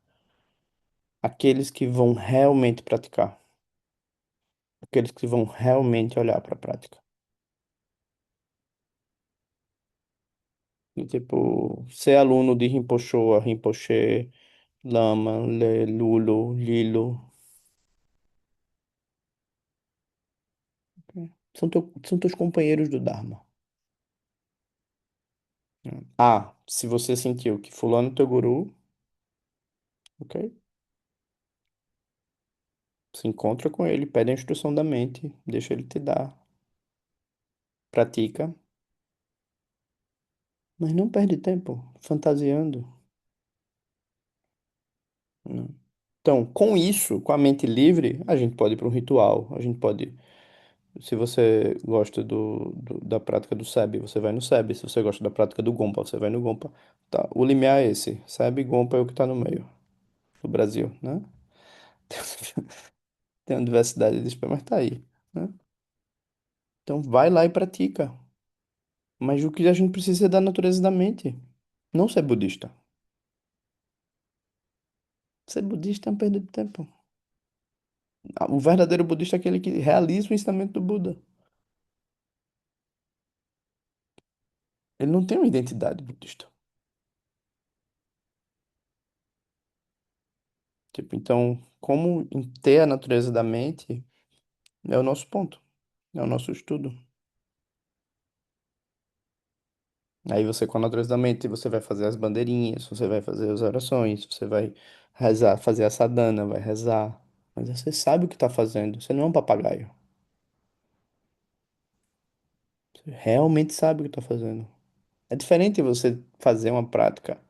aqueles que vão realmente praticar, aqueles que vão realmente olhar para a prática. E, tipo, ser aluno de Rinpoche, Lama, Lulo, Lilo, são teus companheiros do Dharma. Ah, se você sentiu que fulano é teu guru, ok? Se encontra com ele, pede a instrução da mente, deixa ele te dar, pratica, mas não perde tempo fantasiando, né? Então, com isso, com a mente livre, a gente pode ir para um ritual, a gente pode, se você gosta da prática do Sebi, você vai no Sebi, se você gosta da prática do Gompa, você vai no Gompa. Tá, o limiar é esse, Sebi e Gompa é o que está no meio do Brasil, né? Tem uma diversidade de mas tá aí, né? Então vai lá e pratica. Mas o que a gente precisa é da natureza da mente. Não ser budista. Ser budista é uma perda de tempo. O verdadeiro budista é aquele que realiza o ensinamento do Buda. Ele não tem uma identidade budista. Tipo, então, como ter a natureza da mente é o nosso ponto. É o nosso estudo. Aí você, com a natureza da mente, você vai fazer as bandeirinhas, você vai fazer as orações, você vai rezar, fazer a sadhana, vai rezar. Mas você sabe o que está fazendo. Você não é um papagaio. Você realmente sabe o que está fazendo. É diferente você fazer uma prática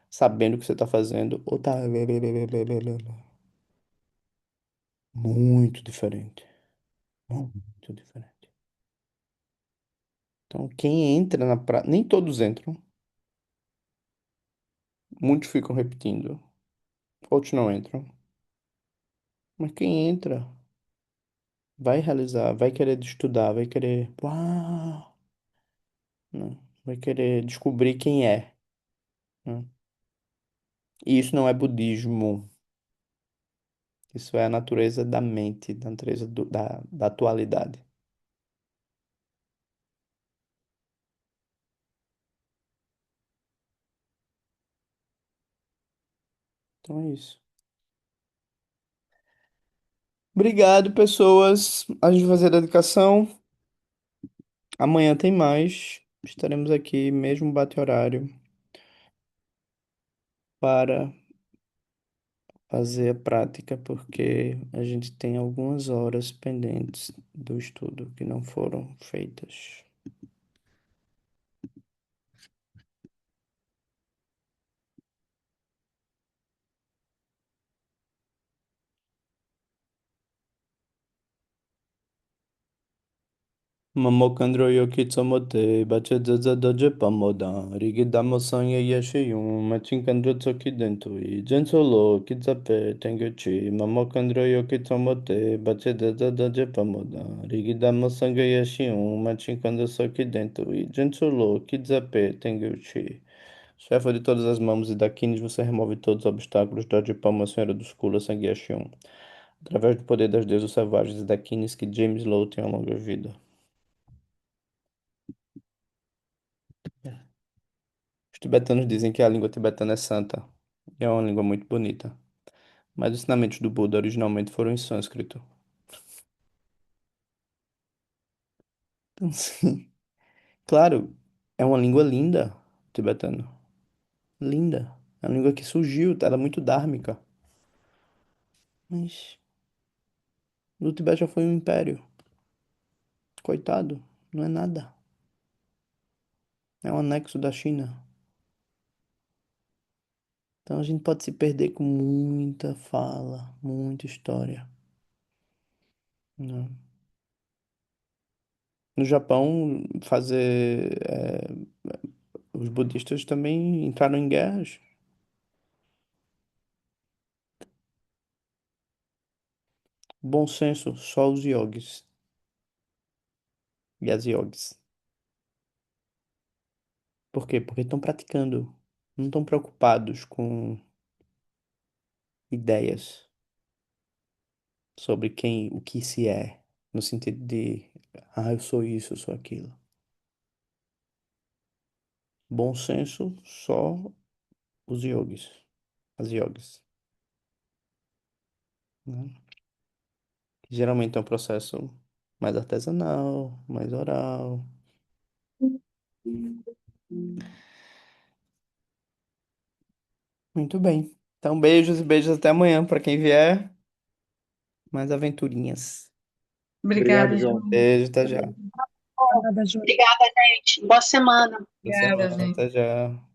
sabendo o que você está fazendo ou tá muito diferente. Muito diferente. Então, quem entra na prática, nem todos entram, muitos ficam repetindo, outros não entram. Mas quem entra vai realizar, vai querer estudar, vai querer, uau, né? Vai querer descobrir quem é, né? E isso não é budismo, isso é a natureza da mente, da natureza da atualidade. Então é isso. Obrigado, pessoas. A gente vai fazer a dedicação. Amanhã tem mais. Estaremos aqui, mesmo bate-horário, para fazer a prática, porque a gente tem algumas horas pendentes do estudo que não foram feitas. Mamokandro yokitsumote, bache zaza doje pamoda, rigidamo sanye yashiyun, machinkandro tsoki dentui, jensolo kitsape tengyuchi, mamokandro yokitsumote, bache zaza doje pamoda, rigidamo sanye yashiyun, machinkandro tsoki dentui, jensolo kitsape tengyuchi. Chefa de todas as mãos e daquines, você remove todos os obstáculos, doje palma, senhora dos culas, sangue yashiyun. Através do poder das deusas selvagens e daquines, que James Lowe tenha uma longa vida. Os tibetanos dizem que a língua tibetana é santa. E é uma língua muito bonita. Mas os ensinamentos do Buda originalmente foram em sânscrito. Então, sim, claro, é uma língua linda, o tibetano. Linda. É uma língua que surgiu, ela é muito dármica. Mas o Tibete já foi um império. Coitado, não é nada. É um anexo da China. Então a gente pode se perder com muita fala, muita história, né? No Japão, fazer Os budistas também entraram em guerras. Bom senso, só os yogis e as yogis. Por quê? Porque estão praticando. Não estão preocupados com ideias sobre quem, o que se é. No sentido de, eu sou isso, eu sou aquilo. Bom senso, só os yogis, as yogis, né? Que geralmente é um processo mais artesanal, mais oral. Muito bem. Então, beijos e beijos até amanhã para quem vier. Mais aventurinhas. Obrigada, Obrigado, Ju. João. Beijo, até já. Obrigada, gente. Boa semana. Boa Obrigada, semana, gente. até já.